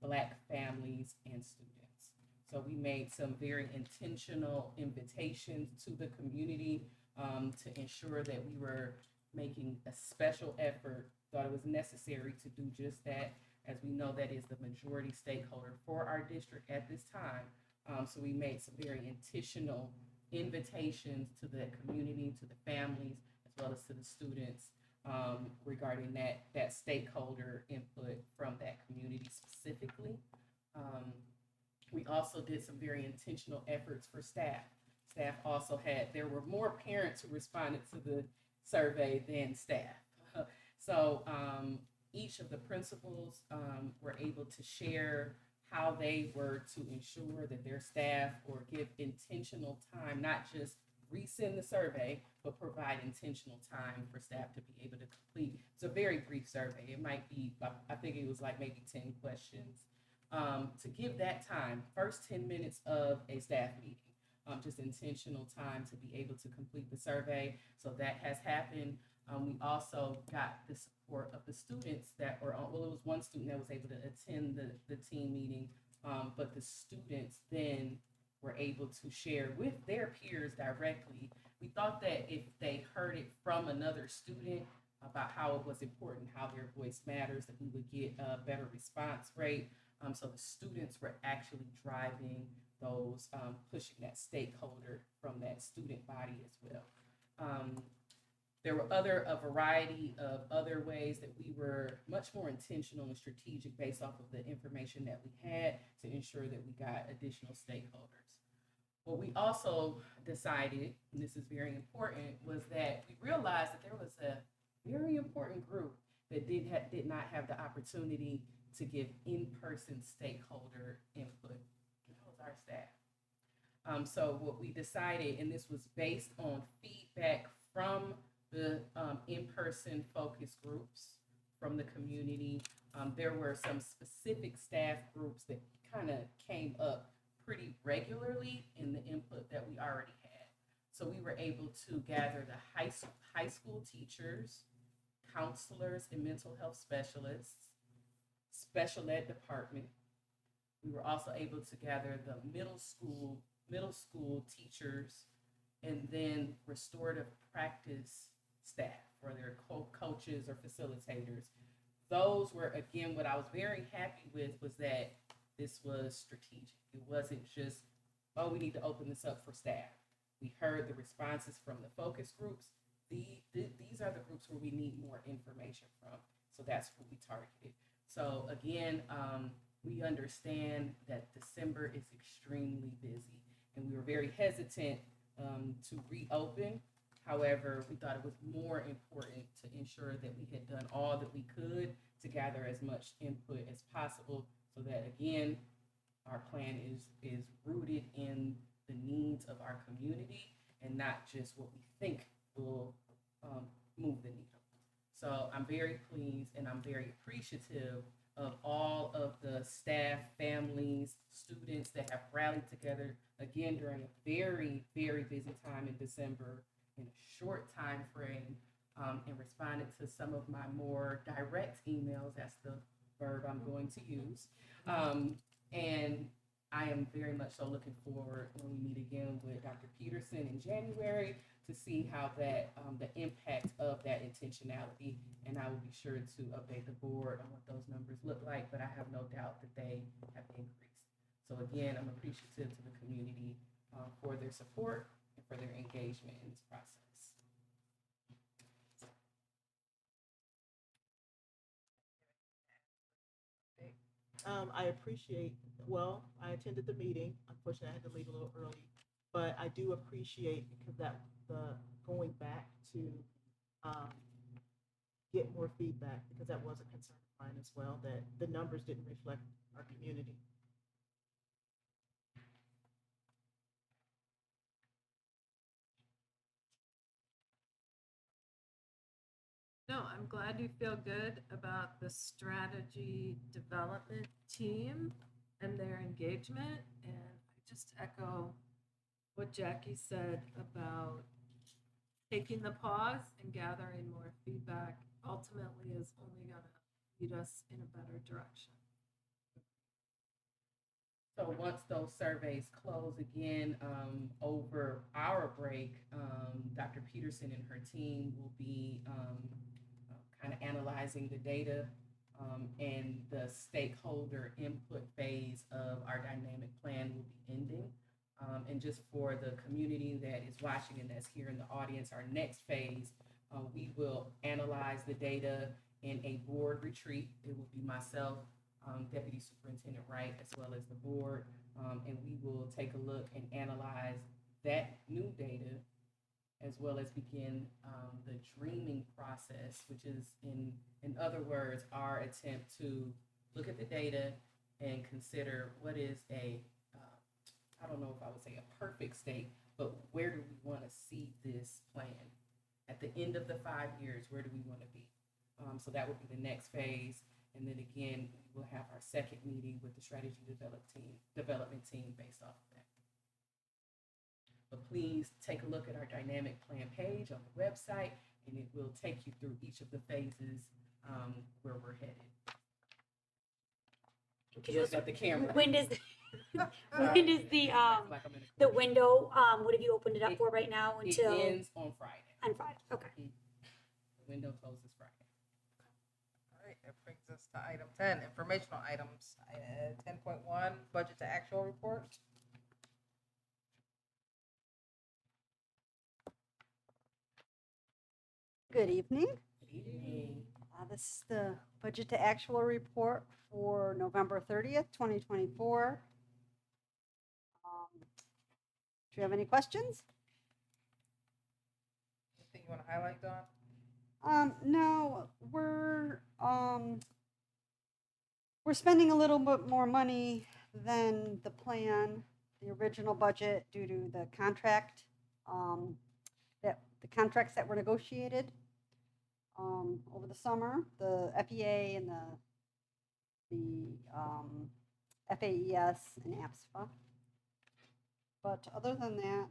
[SPEAKER 9] Black families and students. So we made some very intentional invitations to the community to ensure that we were making a special effort, thought it was necessary to do just that, as we know that is the majority stakeholder for our district at this time. So we made some very intentional invitations to the community, to the families, as well as to the students regarding that stakeholder input from that community specifically. We also did some very intentional efforts for staff. Staff also there were more parents who responded to the survey than staff. So each of the principals were able to share how they were to ensure that their staff or give intentional time, not just resend the survey, but provide intentional time for staff to be able to complete. It's a very brief survey. It might be, I think it was like maybe 10 questions. To give that time, first 10 minutes of a staff meeting, just intentional time to be able to complete the survey. So that has happened. We also got the support of the students that were on, well, it was one student that was able to attend the team meeting, but the students then were able to share with their peers directly. We thought that if they heard it from another student about how it was important, how their voice matters, that we would get a better response rate. So the students were actually driving those, pushing that stakeholder from that student body as well. There were a variety of other ways that we were much more intentional and strategic based off of the information that we had to ensure that we got additional stakeholders. What we also decided, and this is very important, was that we realized that there was a very important group that did not have the opportunity to give in-person stakeholder input. And that was our staff. So what we decided, and this was based on feedback from the in-person focus groups from the community. There were some specific staff groups that kind of came up pretty regularly in the input that we already had. So we were able to gather the high school teachers, counselors and mental health specialists, special ed department. We were also able to gather the middle school teachers, and then restorative practice staff or their coaches or facilitators. Those were, again, what I was very happy with was that this was strategic. It wasn't just, oh, we need to open this up for staff. We heard the responses from the focus groups. These are the groups where we need more information from. So that's what we targeted. So again, we understand that December is extremely busy, and we were very hesitant to reopen. However, we thought it was more important to ensure that we had done all that we could to gather as much input as possible, so that again, our plan is rooted in the needs of our community and not just what we think will move the needle. So I'm very pleased and I'm very appreciative of all of the staff, families, students that have rallied together again during a very, very busy time in December in a short time frame, and responded to some of my more direct emails. That's the verb I'm going to use. And I am very much so looking forward when we meet again with Dr. Peterson in January to see how that, the impact of that intentionality, and I will be sure to update the board on what those numbers look like, but I have no doubt that they have increased. So again, I'm appreciative to the community for their support and for their engagement in this process.
[SPEAKER 2] I appreciate, well, I attended the meeting. Unfortunately, I had to leave a little early, but I do appreciate because that the going back to get more feedback, because that was a concern of mine as well, that the numbers didn't reflect our community.
[SPEAKER 6] No, I'm glad you feel good about the strategy development team and their engagement. And I just echo what Jackie said about taking the pause and gathering more feedback ultimately is only going to lead us in a better direction.
[SPEAKER 9] So once those surveys close again over our break, Dr. Peterson and her team will be kind of analyzing the data, and the stakeholder input phase of our dynamic plan will be ending. And just for the community that is watching and that's here in the audience, our next phase, we will analyze the data in a board retreat. It will be myself, Deputy Superintendent Wright, as well as the board, and we will take a look and analyze that new data, as well as begin the dreaming process, which is, in other words, our attempt to look at the data and consider what is a, I don't know if I would say a perfect state, but where do we want to see this plan? At the end of the 5 years, where do we want to be? So that would be the next phase. And then again, we'll have our second meeting with the strategy development team based off of that. But please take a look at our dynamic plan page on the website, and it will take you through each of the phases where we're headed. Look at the camera.
[SPEAKER 8] When does the window, what have you opened it up for right now until?
[SPEAKER 9] It ends on Friday.
[SPEAKER 8] On Friday, okay.
[SPEAKER 9] The window closes Friday.
[SPEAKER 1] All right, that brings us us to item 10, informational items. 10.1, budget to actual report.
[SPEAKER 15] Good evening.
[SPEAKER 9] Good evening.
[SPEAKER 15] This is the budget to actual report for November 30th, 2024. Do you have any questions?
[SPEAKER 1] Anything you want to highlight, Dawn?
[SPEAKER 15] No, we're spending a little bit more money than the plan, the original budget, due to the contract, the contracts that were negotiated over the summer, the FEA and the FAES and APSFA. But other than that,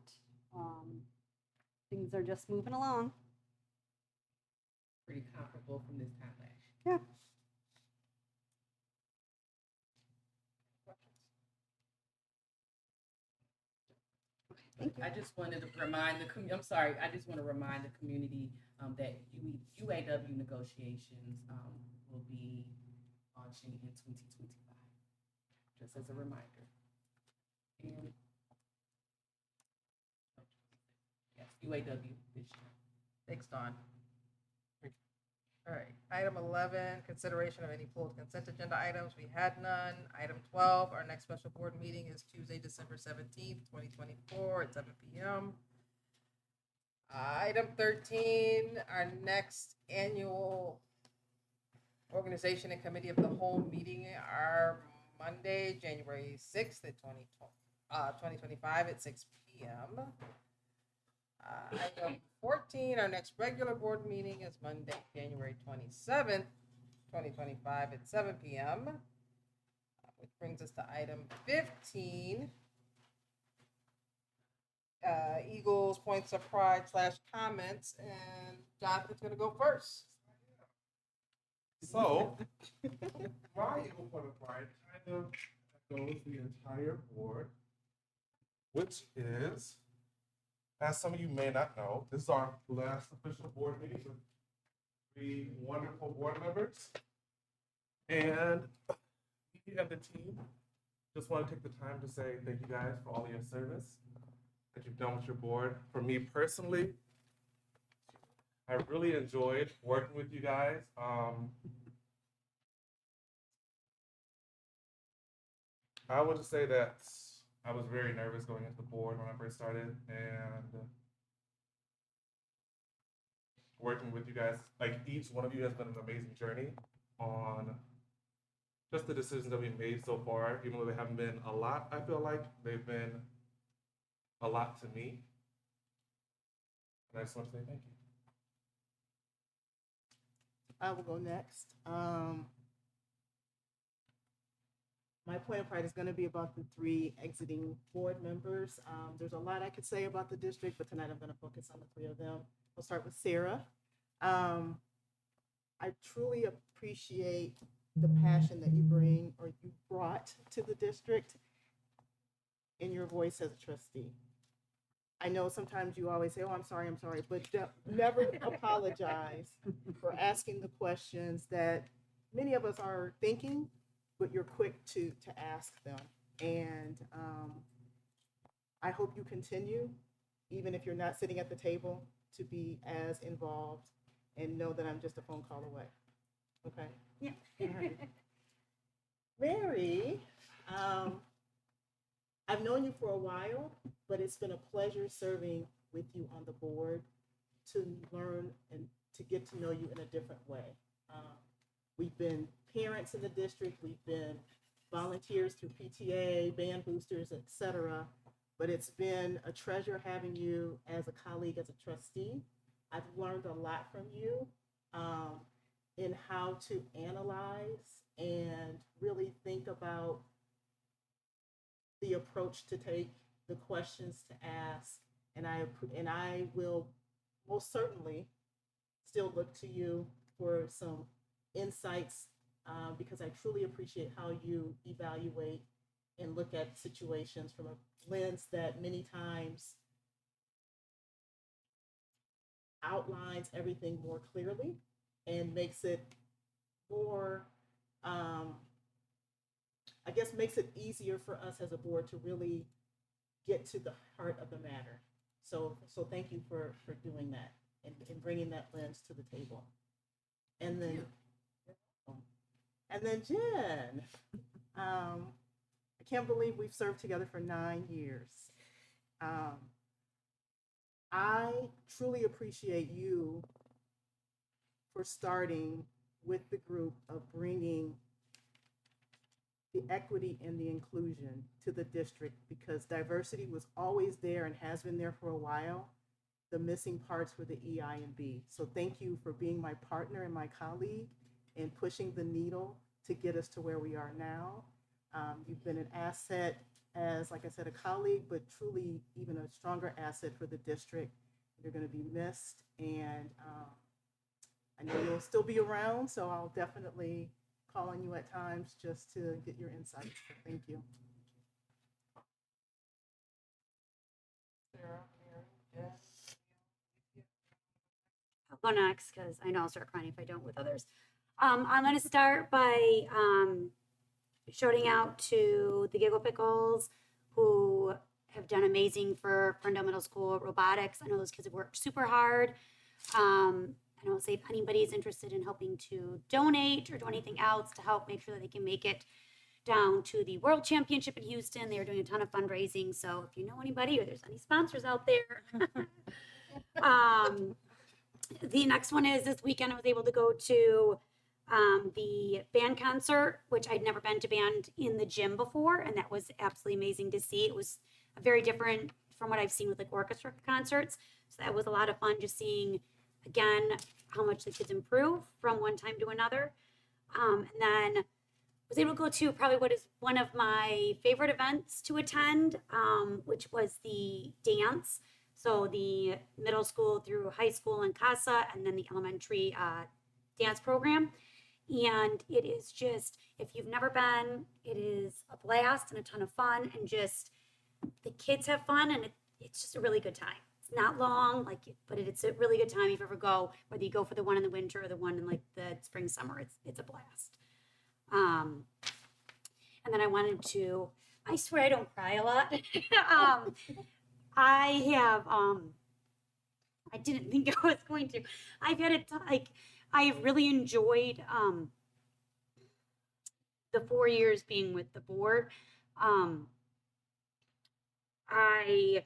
[SPEAKER 15] things are just moving along.
[SPEAKER 9] Pretty comparable from this time last year.
[SPEAKER 15] Yeah. Thank you.
[SPEAKER 9] I just wanted to remind I'm sorry, I just want to remind the community that UAW negotiations will be launching in 2025, just as a reminder. And yes, UAW this year.
[SPEAKER 1] Thanks, Dawn. All right, item 11, consideration of any pulled consent agenda items. We had none. Item 12, our next special board meeting is Tuesday, December 17th, 2024 at 7 p.m. Item 13, our next annual organization and committee of the whole meeting are Monday, January 6th at 2025 at 6 p.m. Item 14, our next regular board meeting is Monday, January 27th, 2025 at 7 p.m. Which brings us to item 15, Eagles Points of Pride / comments, and Jonathan's gonna go first.
[SPEAKER 16] So, my Eagle Point of Pride kind of goes the entire board, which is, as some of you may not know, this is our last official board meeting with 3 wonderful board members. And me and the team just want to take the time to say thank you guys for all your service that you've done with your board. For me personally, I really enjoyed working with you guys. I would just say that I was very nervous going into the board when I first started, and working with you guys, like each one of you has been an amazing journey on just the decisions that we've made so far. Even though they haven't been a lot, I feel like they've been a lot to me. And I just want to say thank you.
[SPEAKER 2] I will go next. My point of pride is going to be about the 3 exiting board members. There's a lot I could say about the district, but tonight I'm going to focus on the 3 of them. I'll start with Sarah. I truly appreciate the passion that you bring, or you brought to the district, in your voice as a trustee. I know sometimes you always say, oh, I'm sorry, but never apologize for asking the questions that many of us are thinking, but you're quick to ask them. And I hope you continue, even if you're not sitting at the table, to be as involved, and know that I'm just a phone call away. Okay?
[SPEAKER 8] Yeah.
[SPEAKER 2] All right. Mary, I've known you for a while, but it's been a pleasure serving with you on the board, to learn and to get to know you in a different way. We've been parents in the district, we've been volunteers through PTA, band boosters, etc. But it's been a treasure having you as a colleague, as a trustee. I've learned a lot from you in how to analyze and really think about the approach to take, the questions to ask, and I will most certainly still look to you for some insights, because I truly appreciate how you evaluate and look at situations from a lens that many times outlines everything more clearly and makes it more I guess makes it easier for us as a board to really get to the heart of the matter. So thank you for doing that and bringing that lens to the table. And then, Jen, I can't believe we've served together for 9 years. I truly appreciate you for starting with the group of bringing the equity and the inclusion to the district, because diversity was always there and has been there for a while. The missing parts were the EI and B. So thank you for being my partner and my colleague in pushing the needle to get us to where we are now. You've been an asset as, like I said, a colleague, but truly even a stronger asset for the district. You're going to be missed, and I know you'll still be around, so I'll definitely call on you at times just to get your insights. So thank you. Sarah, Mary, Jen.
[SPEAKER 8] I'll go next because I know I'll start crying if I don't with others. I'm going to start by shouting out to the Giggle Pickles, who have done amazing for Ferndale Middle School robotics. I know those kids have worked super hard. I don't say if anybody is interested in helping to donate or do anything else to help make sure that they can make it down to the World Championship in Houston. They are doing a ton of fundraising. So if you know anybody or there's any sponsors out there. The next one is this weekend I was able to go to the band concert, which I'd never been to band in the gym before. And that was absolutely amazing to see. It was very different from what I've seen with like orchestra concerts. So that was a lot of fun just seeing, again, how much the kids improve from one time to another. And then was able to go to probably what is one of my favorite events to attend, which was the dance. So the middle school through high school and CASA, and then the elementary dance program. And it is just, if you've never been, it is a blast and a ton of fun, and just the kids have fun, and it's just a really good time. It's not long, but it's a really good time if you ever go, whether you go for the one in the winter or the one in like the spring, summer, it's a blast. And then I swear I don't cry a lot. I didn't think I was going to. I've had it, I've really enjoyed the 4 years being with the board. I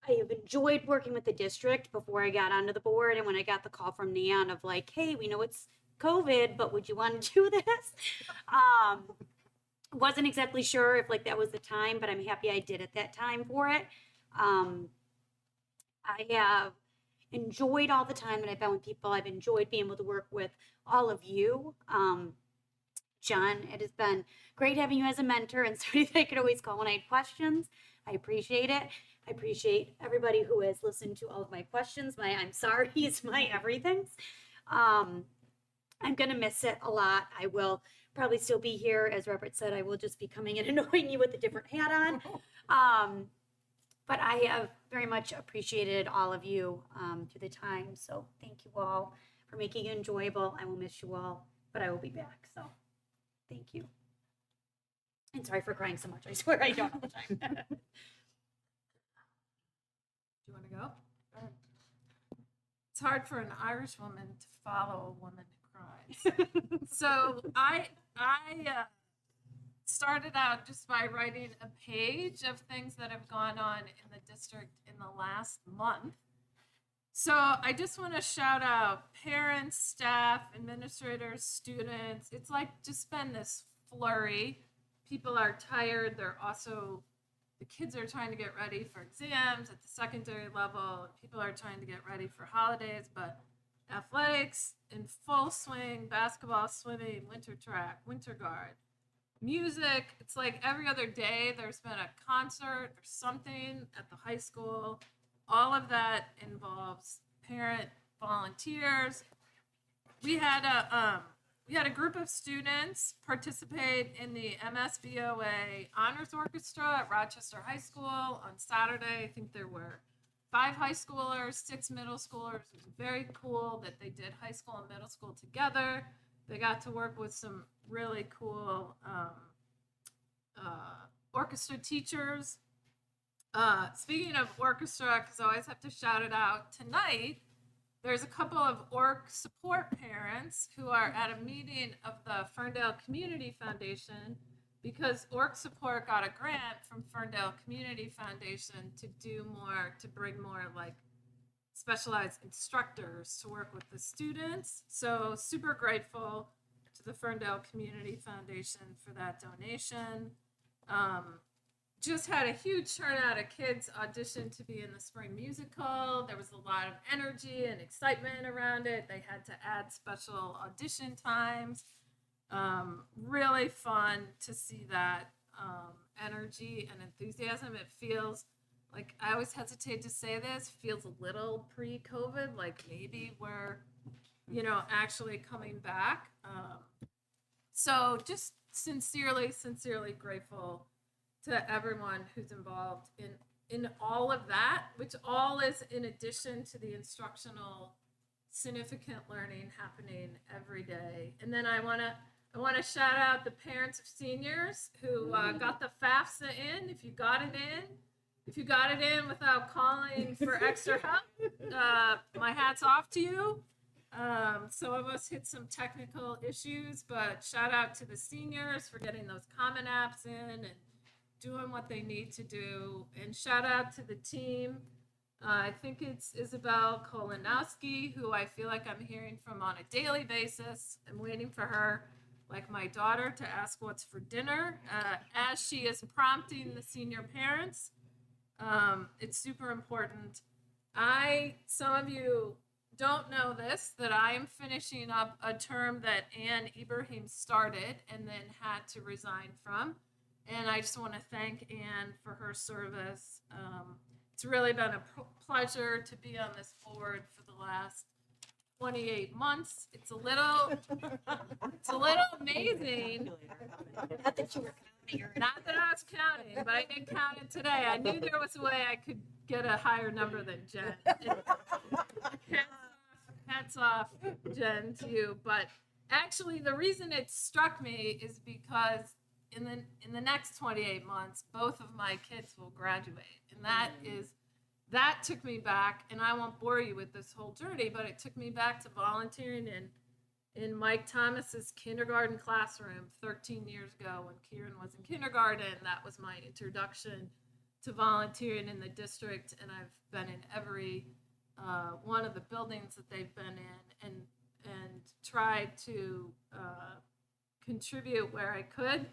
[SPEAKER 8] have enjoyed working with the district before I got onto the board. And when I got the call from Neon of like, hey, we know it's COVID, but would you want to do this? Wasn't exactly sure if like that was the time, but I'm happy I did at that time for it. I have enjoyed all the time that I've been with people. I've enjoyed being able to work with all of you. John, it has been great having you as a mentor and somebody that I could always call when I had questions. I appreciate it. I appreciate everybody who has listened to all of my questions. My I'm sorry is my everythings. I'm going to miss it a lot. I will probably still be here. As Robert said, I will just be coming and annoying you with a different hat on. But I have very much appreciated all of you through the time. So thank you all for making it enjoyable. I will miss you all, but I will be back. So thank you. And sorry for crying so much. I swear I don't all the time.
[SPEAKER 6] Do you want to go? It's hard for an Irish woman to follow a woman who cries. So I started out just by writing a page of things that have gone on in the district in the last month. So I just want to shout out parents, staff, administrators, students. It's like just been this flurry. People are tired. The kids are trying to get ready for exams at the secondary level. People are trying to get ready for holidays, but athletics in full swing, basketball, swimming, winter track, winter guard, music. It's like every other day there's been a concert or something at the high school. All of that involves parent volunteers. We had a group of students participate in the MSBOA Honors Orchestra at Rochester High School on Saturday. I think there were 5 high schoolers, 6 middle schoolers. It was very cool that they did high school and middle school together. They got to work with some really cool orchestra teachers. Speaking of orchestra, because I always have to shout it out, tonight there's a couple of org support parents who are at a meeting of the Ferndale Community Foundation because org support got a grant from Ferndale Community Foundation to bring more like specialized instructors to work with the students. So super grateful to the Ferndale Community Foundation for that donation. Just had a huge turnout of kids audition to be in the spring musical. There was a lot of energy and excitement around it. They had to add special audition times. Really fun to see that energy and enthusiasm. It feels like, I always hesitate to say this, feels a little pre-COVID, like maybe we're, actually coming back. So just sincerely grateful to everyone who's involved in all of that, which all is in addition to the instructional significant learning happening every day. And then I want to shout out the parents of seniors who got the FAFSA in. If you got it in without calling for extra help, my hat's off to you. Some of us hit some technical issues, but shout out to the seniors for getting those Common Apps in and doing what they need to do. And shout out to the team. I think it's Isabel Kolanowski, who I feel like I'm hearing from on a daily basis. I'm waiting for her, like my daughter, to ask what's for dinner as she is prompting the senior parents. It's super important. Some of you don't know this, that I am finishing up a term that Anne Ibrahim started and then had to resign from. And I just want to thank Anne for her service. It's really been a pleasure to be on this board for the last 28 months. It's a little amazing.
[SPEAKER 8] Not that you were counting.
[SPEAKER 6] Not that I was counting, but I did count it today. I knew there was a way I could get a higher number than Jen. Hats off, Jen, to you. But actually, the reason it struck me is because in the next 28 months, both of my kids will graduate, and that took me back. And I won't bore you with this whole journey, but it took me back to volunteering in Mike Thomas's kindergarten classroom 13 years ago when Kieran was in kindergarten. That was my introduction to volunteering in the district, and I've been in every one of the buildings that they've been in, and tried to contribute where I could.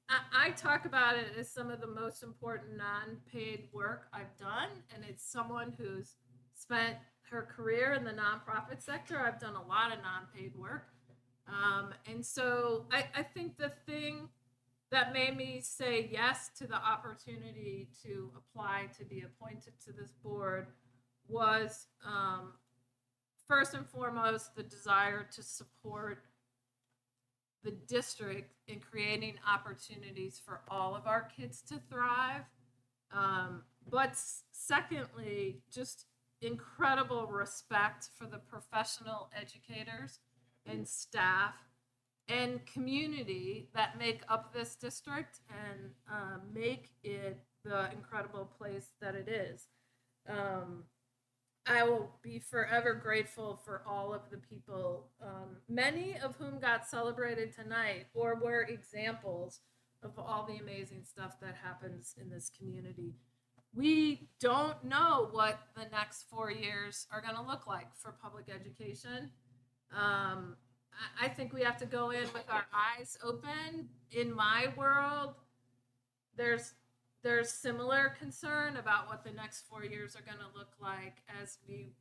[SPEAKER 6] I talk about it as some of the most important non-paid work I've done, and it's someone who's spent her career in the nonprofit sector. I've done a lot of non-paid work. And so I think the thing that made me say yes to the opportunity to apply to be appointed to this board was first and foremost the desire to support the district in creating opportunities for all of our kids to thrive. But secondly, just incredible respect for the professional educators and staff and community that make up this district and make it the incredible place that it is. I will be forever grateful for all of the people, many of whom got celebrated tonight or were examples of all the amazing stuff that happens in this community. We don't know what the next 4 years are going to look like for public education. I think we have to go in with our eyes open. In my world, there's similar concern about what the next 4 years are going to look like as we,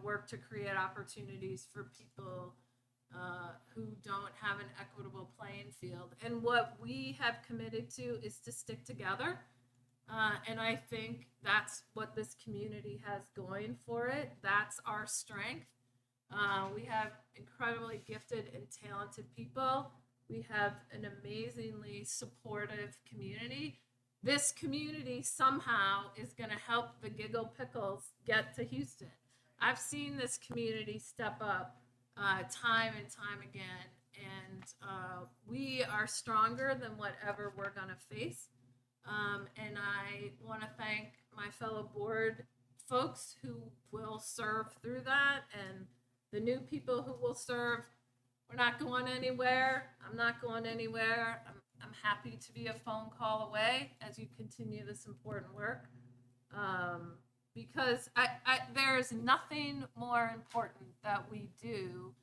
[SPEAKER 6] work to create opportunities for people who don't have an equitable playing field. And what we have committed to is to stick together. And I think that's what this community has going for it. That's our strength. We have incredibly gifted and talented people. We have an amazingly supportive community. This community somehow is going to help the Giggle Pickles get to Houston. I've seen this community step up time and time again, and we are stronger than whatever we're going to face. And I want to thank my fellow board folks who will serve through that, and the new people who will serve. We're not going anywhere. I'm not going anywhere. I'm happy to be a phone call away as you continue this important work. Because there's nothing more important that we do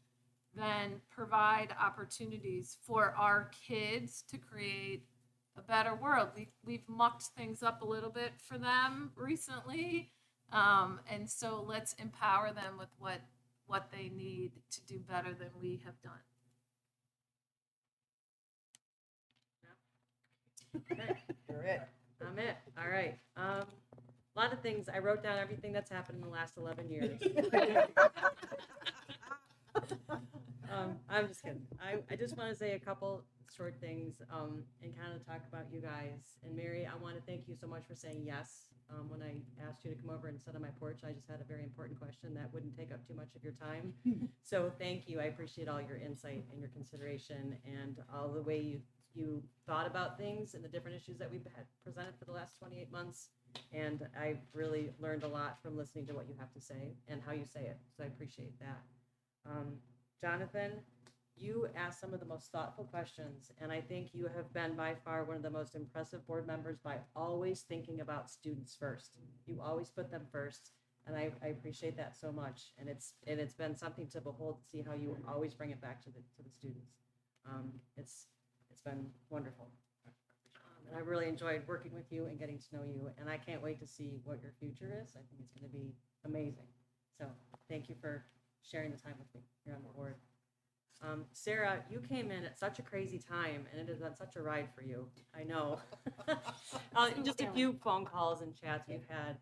[SPEAKER 6] than provide opportunities for our kids to create a better world. We've mucked things up a little bit for them recently. And so let's empower them with what they need to do better than we have done.
[SPEAKER 1] You're it.
[SPEAKER 17] I'm it. All right. A lot of things. I wrote down everything that's happened in the last 11 years. I'm just kidding. I just want to say a couple short things and kind of talk about you guys. And Mary, I want to thank you so much for saying yes. When I asked you to come over and sit on my porch, I just had a very important question that wouldn't take up too much of your time. So thank you. I appreciate all your insight and your consideration and all the way you thought about things and the different issues that we've had presented for the last 28 months. And I really learned a lot from listening to what you have to say and how you say it. So I appreciate that. Jonathan, you asked some of the most thoughtful questions, and I think you have been by far one of the most impressive board members by always thinking about students first. You always put them first, and I appreciate that so much. And it's been something to behold to see how you always bring it back to the students. It's been wonderful. And I really enjoyed working with you and getting to know you, and I can't wait to see what your future is. I think it's going to be amazing. So thank you for sharing the time with me here on the board. Sarah, you came in at such a crazy time, and it has been such a ride for you. I know. Just a few phone calls and chats we've had.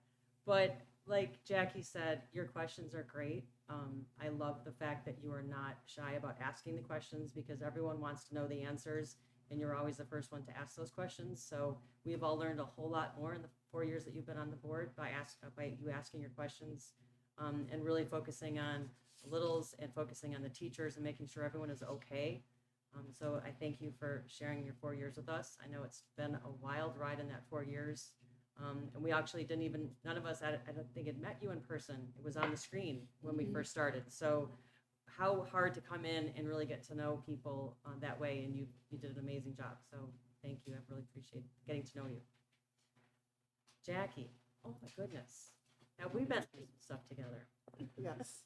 [SPEAKER 17] But like Jackie said, your questions are great. I love the fact that you are not shy about asking the questions because everyone wants to know the answers, and you're always the first one to ask those questions. So we've all learned a whole lot more in the 4 years that you've been on the board by you asking your questions and really focusing on littles and focusing on the teachers and making sure everyone is okay. So I thank you for sharing your 4 years with us. I know it's been a wild ride in that 4 years. And we actually none of us, I don't think had met you in person. It was on the screen when we first started. So how hard to come in and really get to know people that way. And you did an amazing job. So thank you. I really appreciate getting to know you. Jackie, oh my goodness. Have we been through some stuff together?
[SPEAKER 2] Yes.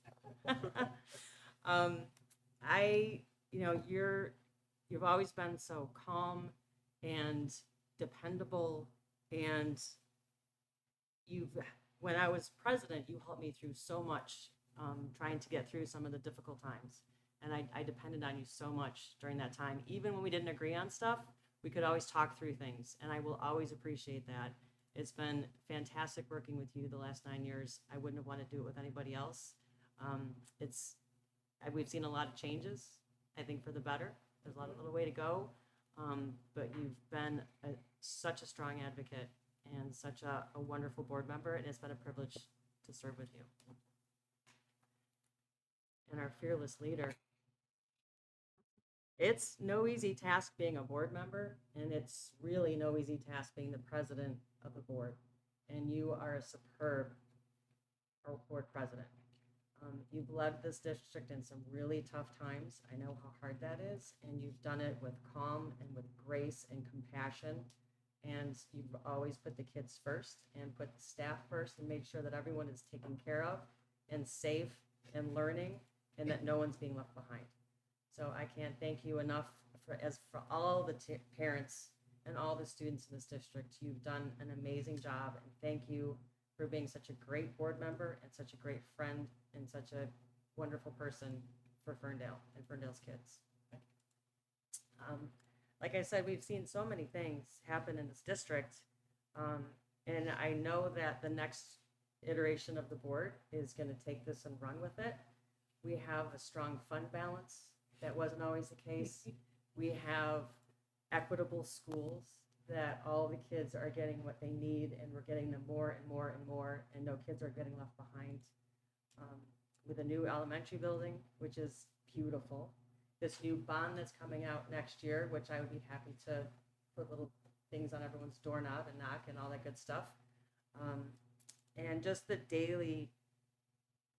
[SPEAKER 17] You've always been so calm and dependable, and when I was president, you helped me through so much, trying to get through some of the difficult times, and I depended on you so much during that time. Even when we didn't agree on stuff, we could always talk through things, and I will always appreciate that. It's been fantastic working with you the last 9 years. I wouldn't have wanted to do it with anybody else. We've seen a lot of changes, I think, for the better. There's a little way to go, but you've been such a strong advocate and such a wonderful board member, and it's been a privilege to serve with you. And our fearless leader. It's no easy task being a board member, and it's really no easy task being the president of the board. And you are a superb board president. You've led this district in some really tough times. I know how hard that is, and you've done it with calm and with grace and compassion. And you've always put the kids first and put the staff first and made sure that everyone is taken care of and safe and learning and that no one's being left behind. So I can't thank you enough for all the parents and all the students in this district. You've done an amazing job, and thank you for being such a great board member and such a great friend and such a wonderful person for Ferndale and Ferndale's kids. Like I said, we've seen so many things happen in this district, and I know that the next iteration of the board is going to take this and run with it. We have a strong fund balance. That wasn't always the case. We have equitable schools that all the kids are getting what they need, and we're getting them more and more and more, and no kids are getting left behind. With a new elementary building, which is beautiful, this new bond that's coming out next year, which I would be happy to put little things on everyone's doorknob and knock and all that good stuff. And just the daily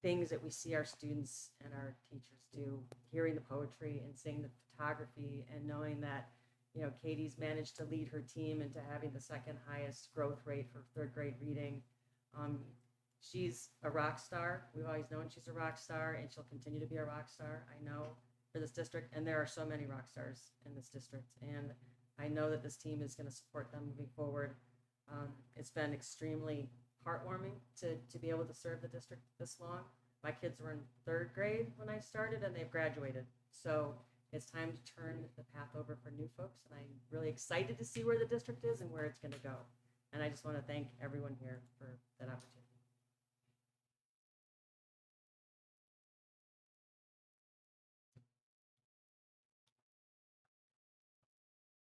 [SPEAKER 17] things that we see our students and our teachers do, hearing the poetry and seeing the photography and knowing that, you know, Katie's managed to lead her team into having the second highest growth rate for third grade reading. She's a rock star. We've always known she's a rock star, and she'll continue to be a rock star, I know, for this district. And there are so many rock stars in this district. And I know that this team is going to support them moving forward. It's been extremely heartwarming to be able to serve the district this long. My kids were in third grade when I started, and they've graduated. So it's time to turn the path over for new folks. And I'm really excited to see where the district is and where it's going to go. And I just want to thank everyone here for that opportunity.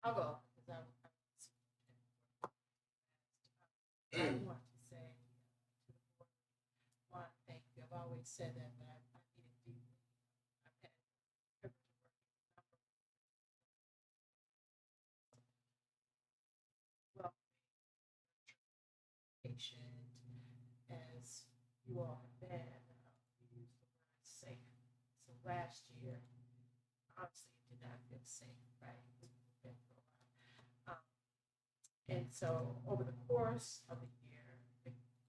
[SPEAKER 9] I'll go. I want to say to the board, one, thank you. I've always said that, but I need it deeply. I've had the privilege of working with a number of patient as you all have been. You used the word safe. So last year, obviously, it did not feel safe, right? We've been through a lot. And so over the course of the year,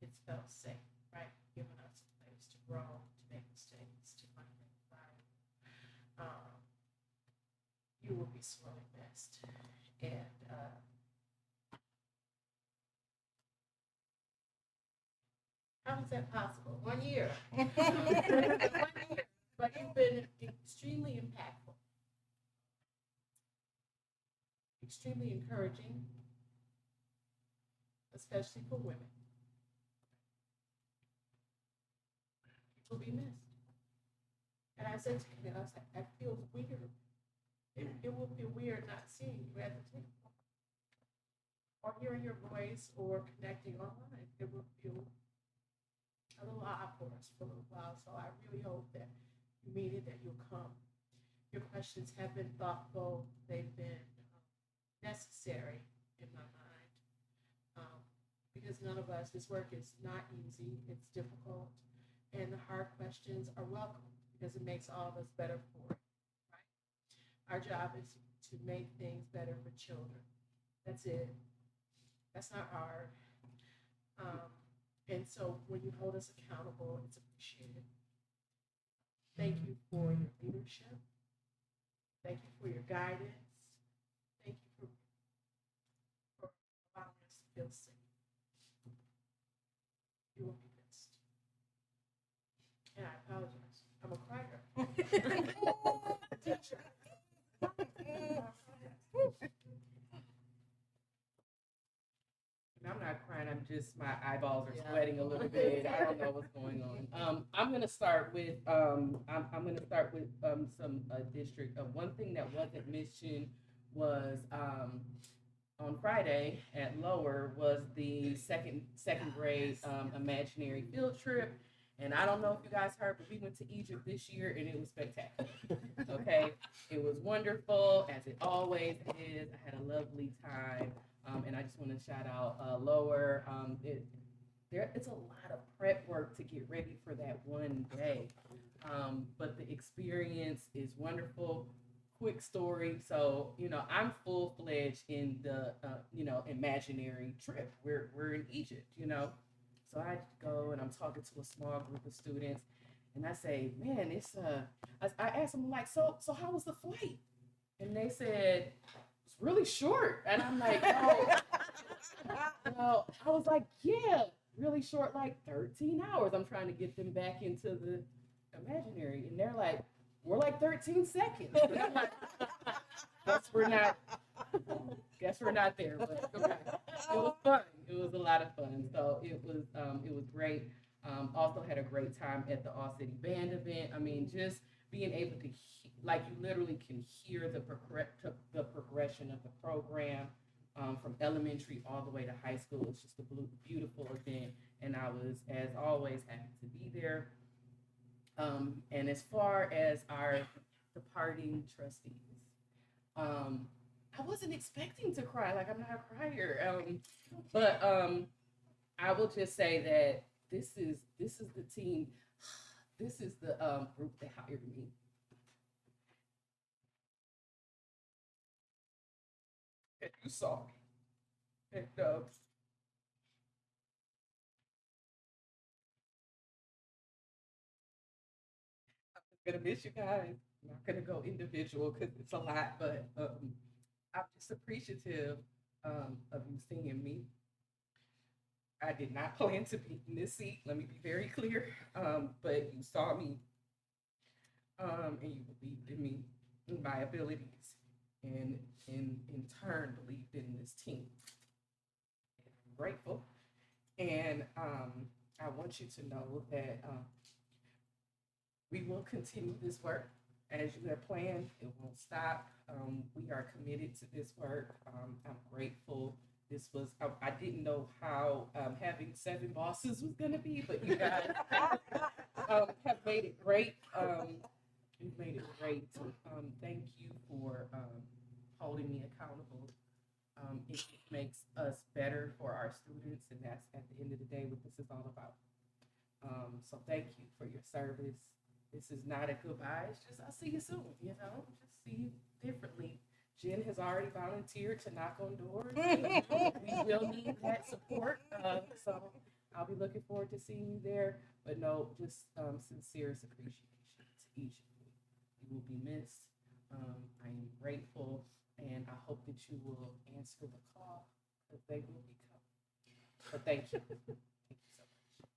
[SPEAKER 9] it's felt safe, right? Giving us a place to grow, to make mistakes, to find things right. You will be sorely missed. And how is that possible? 1 year. 1 year. But you've been extremely impactful, extremely encouraging, especially for women. You will be missed. And I said to him, I was like, that feels weird. It will feel weird not seeing you at the table, or hearing your voice, or connecting online. It will feel a little odd for us for a little while. So I really hope that you mean it, that you'll come. Your questions have been thoughtful. They've been necessary in my mind. Because none of us, this work is not easy, it's difficult, and the hard questions are welcome because it makes all of us better for it, right? Our job is to make things better for children. That's it. That's not hard. And so when you hold us accountable, it's appreciated. Thank you for your leadership. Thank you for your guidance. Thank you for allowing us to feel safe. You will be missed. And I apologize. I'm a crier. Teacher. And I'm not crying. I'm just, my eyeballs are sweating a little bit. I don't know what's going on. I'm gonna start with some district. One thing that wasn't mentioned was on Friday at Lower was the second grade imaginary field trip. And I don't know if you guys heard, but we went to Egypt this year and it was spectacular. Okay, it was wonderful, as it always is. I had a lovely time, and I just want to shout out Lower. It's a lot of prep work to get ready for that one day, but the experience is wonderful. Quick story. So, I'm full-fledged in the, imaginary trip. We're in Egypt, So I go and I'm talking to a small group of students and I say, man, I asked them like, so how was the flight? And they said, it's really short. And I'm like, oh, well, I was like, yeah, really short, like 13 hours. I'm trying to get them back into the imaginary. And they're like, we're like 13 seconds. And I'm like, guess we're not there, but okay. It was fun. It was a lot of fun. So it was great. Also had a great time at the All City Band event. I mean, just being able to, you literally can hear the progression of the program from elementary all the way to high school. It's just a beautiful event. And I was, as always, happy to be there. And as far as our departing trustees. I wasn't expecting to cry, like I'm not a crier. But I will just say that this is the team, this is the group that hired me. And you saw me. And I'm gonna miss you guys. I'm not gonna go individual because it's a lot, but I'm just appreciative of you seeing me. I did not plan to be in this seat. Let me be very clear. But you saw me, and you believed in me, in my abilities, and in turn believed in this team. I'm grateful, and I want you to know that we will continue this work as you have planned. It won't stop. We are committed to this work. I'm grateful. This was, I didn't know how having 7 bosses was going to be, but you guys have made it great. You've made it great. Thank you for holding me accountable. It makes us better for our students, and that's at the end of the day what this is all about. So thank you for your service. This is not a goodbye. It's just I'll see you soon. Just see you differently. Jen has already volunteered to knock on doors. We will need that support. So I'll be looking forward to seeing you there. But no, just sincerest appreciation to each of you. You will be missed. I am grateful, and I hope that you will answer the call because they will be coming. But thank you. Thank you so much.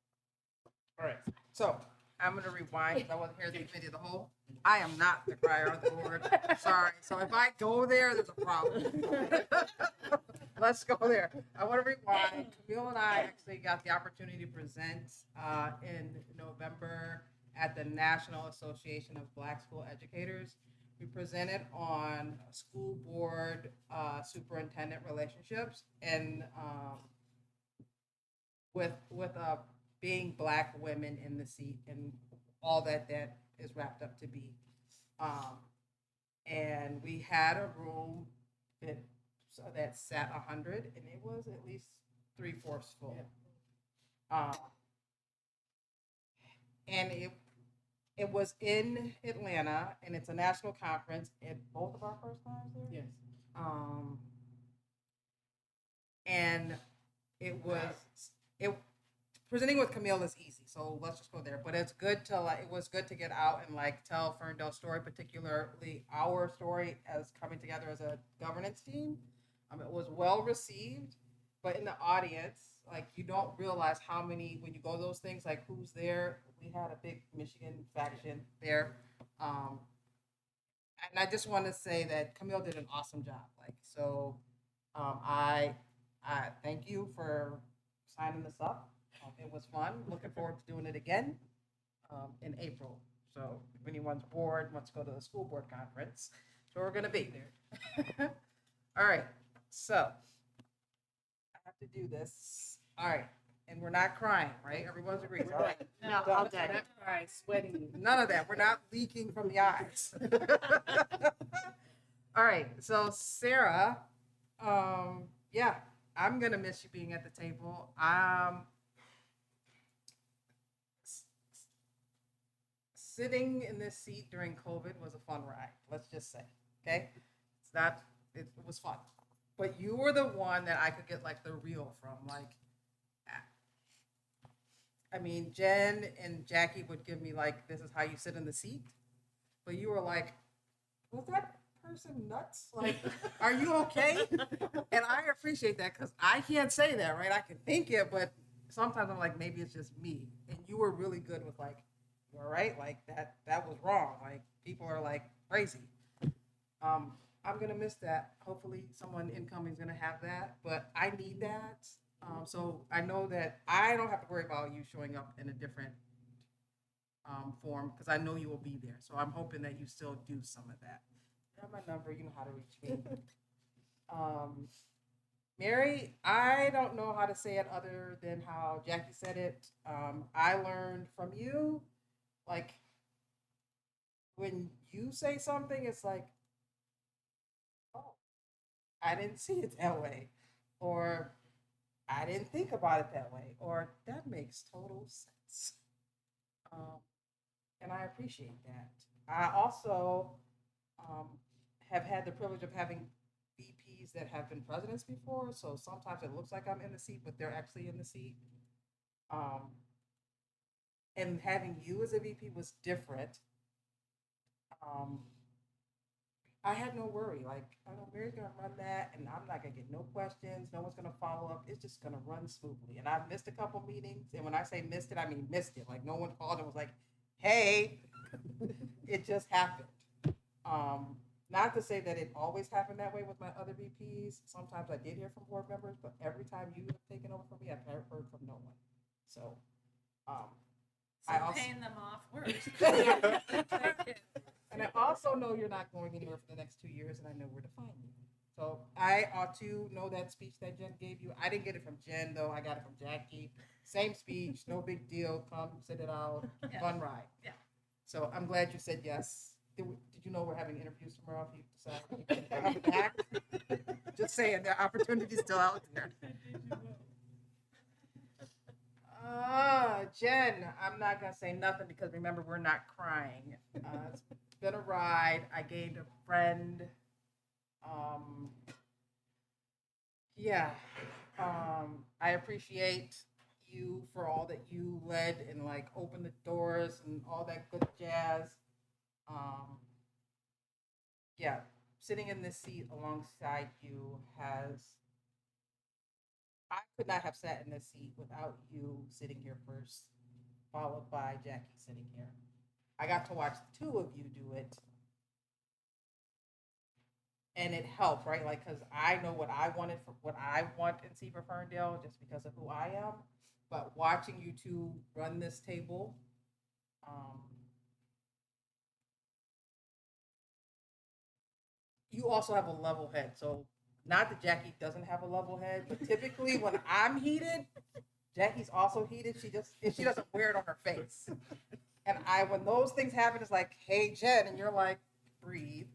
[SPEAKER 1] All right, so I'm gonna rewind because I wasn't here at the committee of the whole. I am not the crier of the board. Sorry. So if I go there, there's a problem. Let's go there. I want to rewind. Camille and I actually got the opportunity to present in November at the National Association of Black School Educators. We presented on school board superintendent relationships and with being Black women in the seat and all that is wrapped up to be. And we had a room that sat 100, and it was at least 3/4 full. And it was in Atlanta, and it's a national conference. And both of our first times there.
[SPEAKER 9] Yes.
[SPEAKER 1] And it presenting with Camille is easy, so let's just go there. But it's good to it was good to get out and tell Ferndale's story, particularly our story as coming together as a governance team. It was well received, but in the audience, you don't realize how many when you go to those things, who's there. We had a big Michigan faction there, and I just want to say that Camille did an awesome job. I thank you for signing this up. It was fun. Looking forward to doing it again in April. So if anyone's bored, wants to go to the school board conference, so we're going to be there. All right. So I have to do this. All right. And we're not crying, right? Everyone's agreed. All right.
[SPEAKER 9] No, I'm dead. Not crying, sweating.
[SPEAKER 1] None of that. We're not leaking from the eyes. All right. So Sarah, yeah, I'm going to miss you being at the table. Sitting in this seat during COVID was a fun ride. Let's just say, okay? It was fun. But you were the one that I could get the real from. I mean, Jen and Jackie would give me this is how you sit in the seat. But you were like, was that person nuts? Are you okay? And I appreciate that because I can't say that, right? I can think it, but sometimes I'm like, maybe it's just me. And you were really good with you all right? That was wrong. People are crazy. I'm gonna miss that. Hopefully someone incoming is gonna have that, but I need that. So I know that I don't have to worry about you showing up in a different form because I know you will be there. So I'm hoping that you still do some of that. You have my number. You know how to reach me. Mary, I don't know how to say it other than how Jackie said it. I learned from you, when you say something, it's like, oh, I didn't see it that way, or I didn't think about it that way, or that makes total sense. Um, and I appreciate that. I also have had the privilege of having VPs that have been presidents before, so sometimes it looks like I'm in the seat, but they're actually in the seat. Um, and having you as a VP was different. Um, I had no worry. Like, I know Mary's gonna run that, and I'm not gonna get no questions. No one's gonna follow up. It's just gonna run smoothly. And I've missed a couple meetings, and when I say missed it, I mean missed it. Like, no one called and was like, "Hey," it just happened. Not to say that it always happened that way with my other VPs. Sometimes I did hear from board members, but every time you have taken over for me, I've heard from no one. So, I also
[SPEAKER 6] paying them off works.
[SPEAKER 1] and I also know you're not going anywhere for the next 2 years, and I know where to find you. So I ought to know that speech that Jen gave you. I didn't get it from Jen though. I got it from Jackie. Same speech, no big deal. Come sit it out,
[SPEAKER 6] Yeah.
[SPEAKER 1] fun ride.
[SPEAKER 6] Yeah.
[SPEAKER 1] So I'm glad you said yes. Did you know we're having interviews tomorrow? If you decide to come back, just saying, the opportunity's still out there. Jen, I'm not gonna say nothing because remember we're not crying. It's been a ride. I gained a friend. Yeah. I appreciate you for all that you led and like opened the doors and all that good jazz. Yeah, sitting in this seat alongside you has I could not have sat in this seat without you sitting here first, followed by Jackie sitting here. I got to watch the two of you do it, and it helped, right? Like, because I know what I wanted for what I want and see for Ferndale just because of who I am. But watching you two run this table, you also have a level head. So, not that Jackie doesn't have a level head, but typically when I'm heated, Jackie's also heated. She doesn't wear it on her face. And when those things happen, it's like, hey, Jen, and you're like, breathe.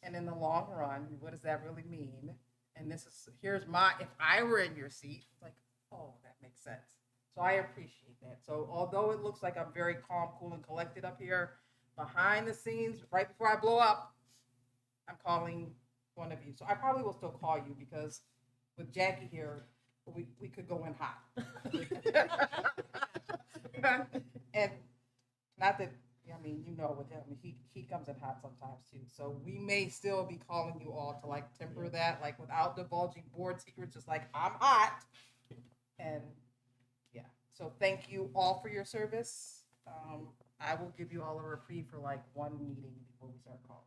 [SPEAKER 1] And in the long run, what does that really mean? And here's if I were in your seat, it's like, oh, that makes sense. So I appreciate that. So although it looks like I'm very calm, cool, and collected up here, behind the scenes, right before I blow up, I'm calling one of you. So I probably will still call you because with Jackie here, we could go in hot. And not that, I mean, you know with him, he comes in hot sometimes too. So we may still be calling you all to like temper that, like without divulging board secrets, just like I'm hot. And yeah, so thank you all for your service. I will give you all a reprieve for like one meeting before we start calling.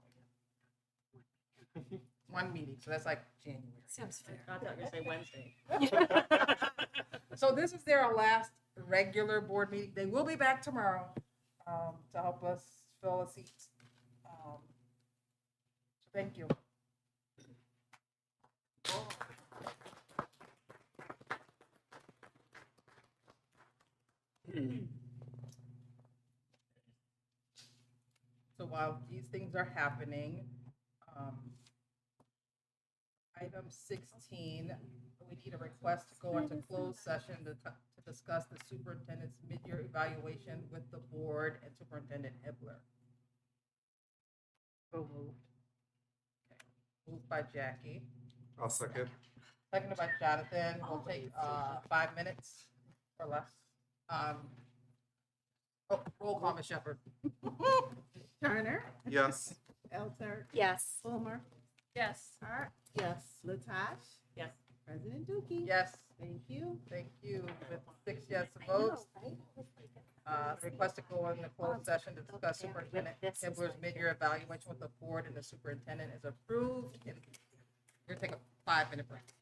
[SPEAKER 1] One meeting, so that's like January.
[SPEAKER 17] Sounds fair. I thought you were going to say Wednesday.
[SPEAKER 1] So this is their last regular board meeting. They will be back tomorrow to help us fill a seat. So thank you. So while these things are happening, item 16, we need a request to go into closed session to discuss the superintendent's mid-year evaluation with the board and Superintendent Hibbler. So moved. Okay. Moved by Jackie.
[SPEAKER 16] I'll second.
[SPEAKER 1] Seconded by Jonathan. We'll take 5 minutes or less. Roll call, Ms. Shepherd.
[SPEAKER 2] Turner,
[SPEAKER 16] Yes.
[SPEAKER 2] Elter,
[SPEAKER 8] Yes.
[SPEAKER 2] Fulmer,
[SPEAKER 6] Yes.
[SPEAKER 2] Hart, yes, Latash,
[SPEAKER 17] Yes.
[SPEAKER 2] President Dookie.
[SPEAKER 1] Yes.
[SPEAKER 2] Thank you.
[SPEAKER 1] Thank you. With 6 yes votes. Request to go into closed session to discuss Superintendent Hibbler's mid-year evaluation with the board and the superintendent is approved. And we're gonna take a 5-minute break.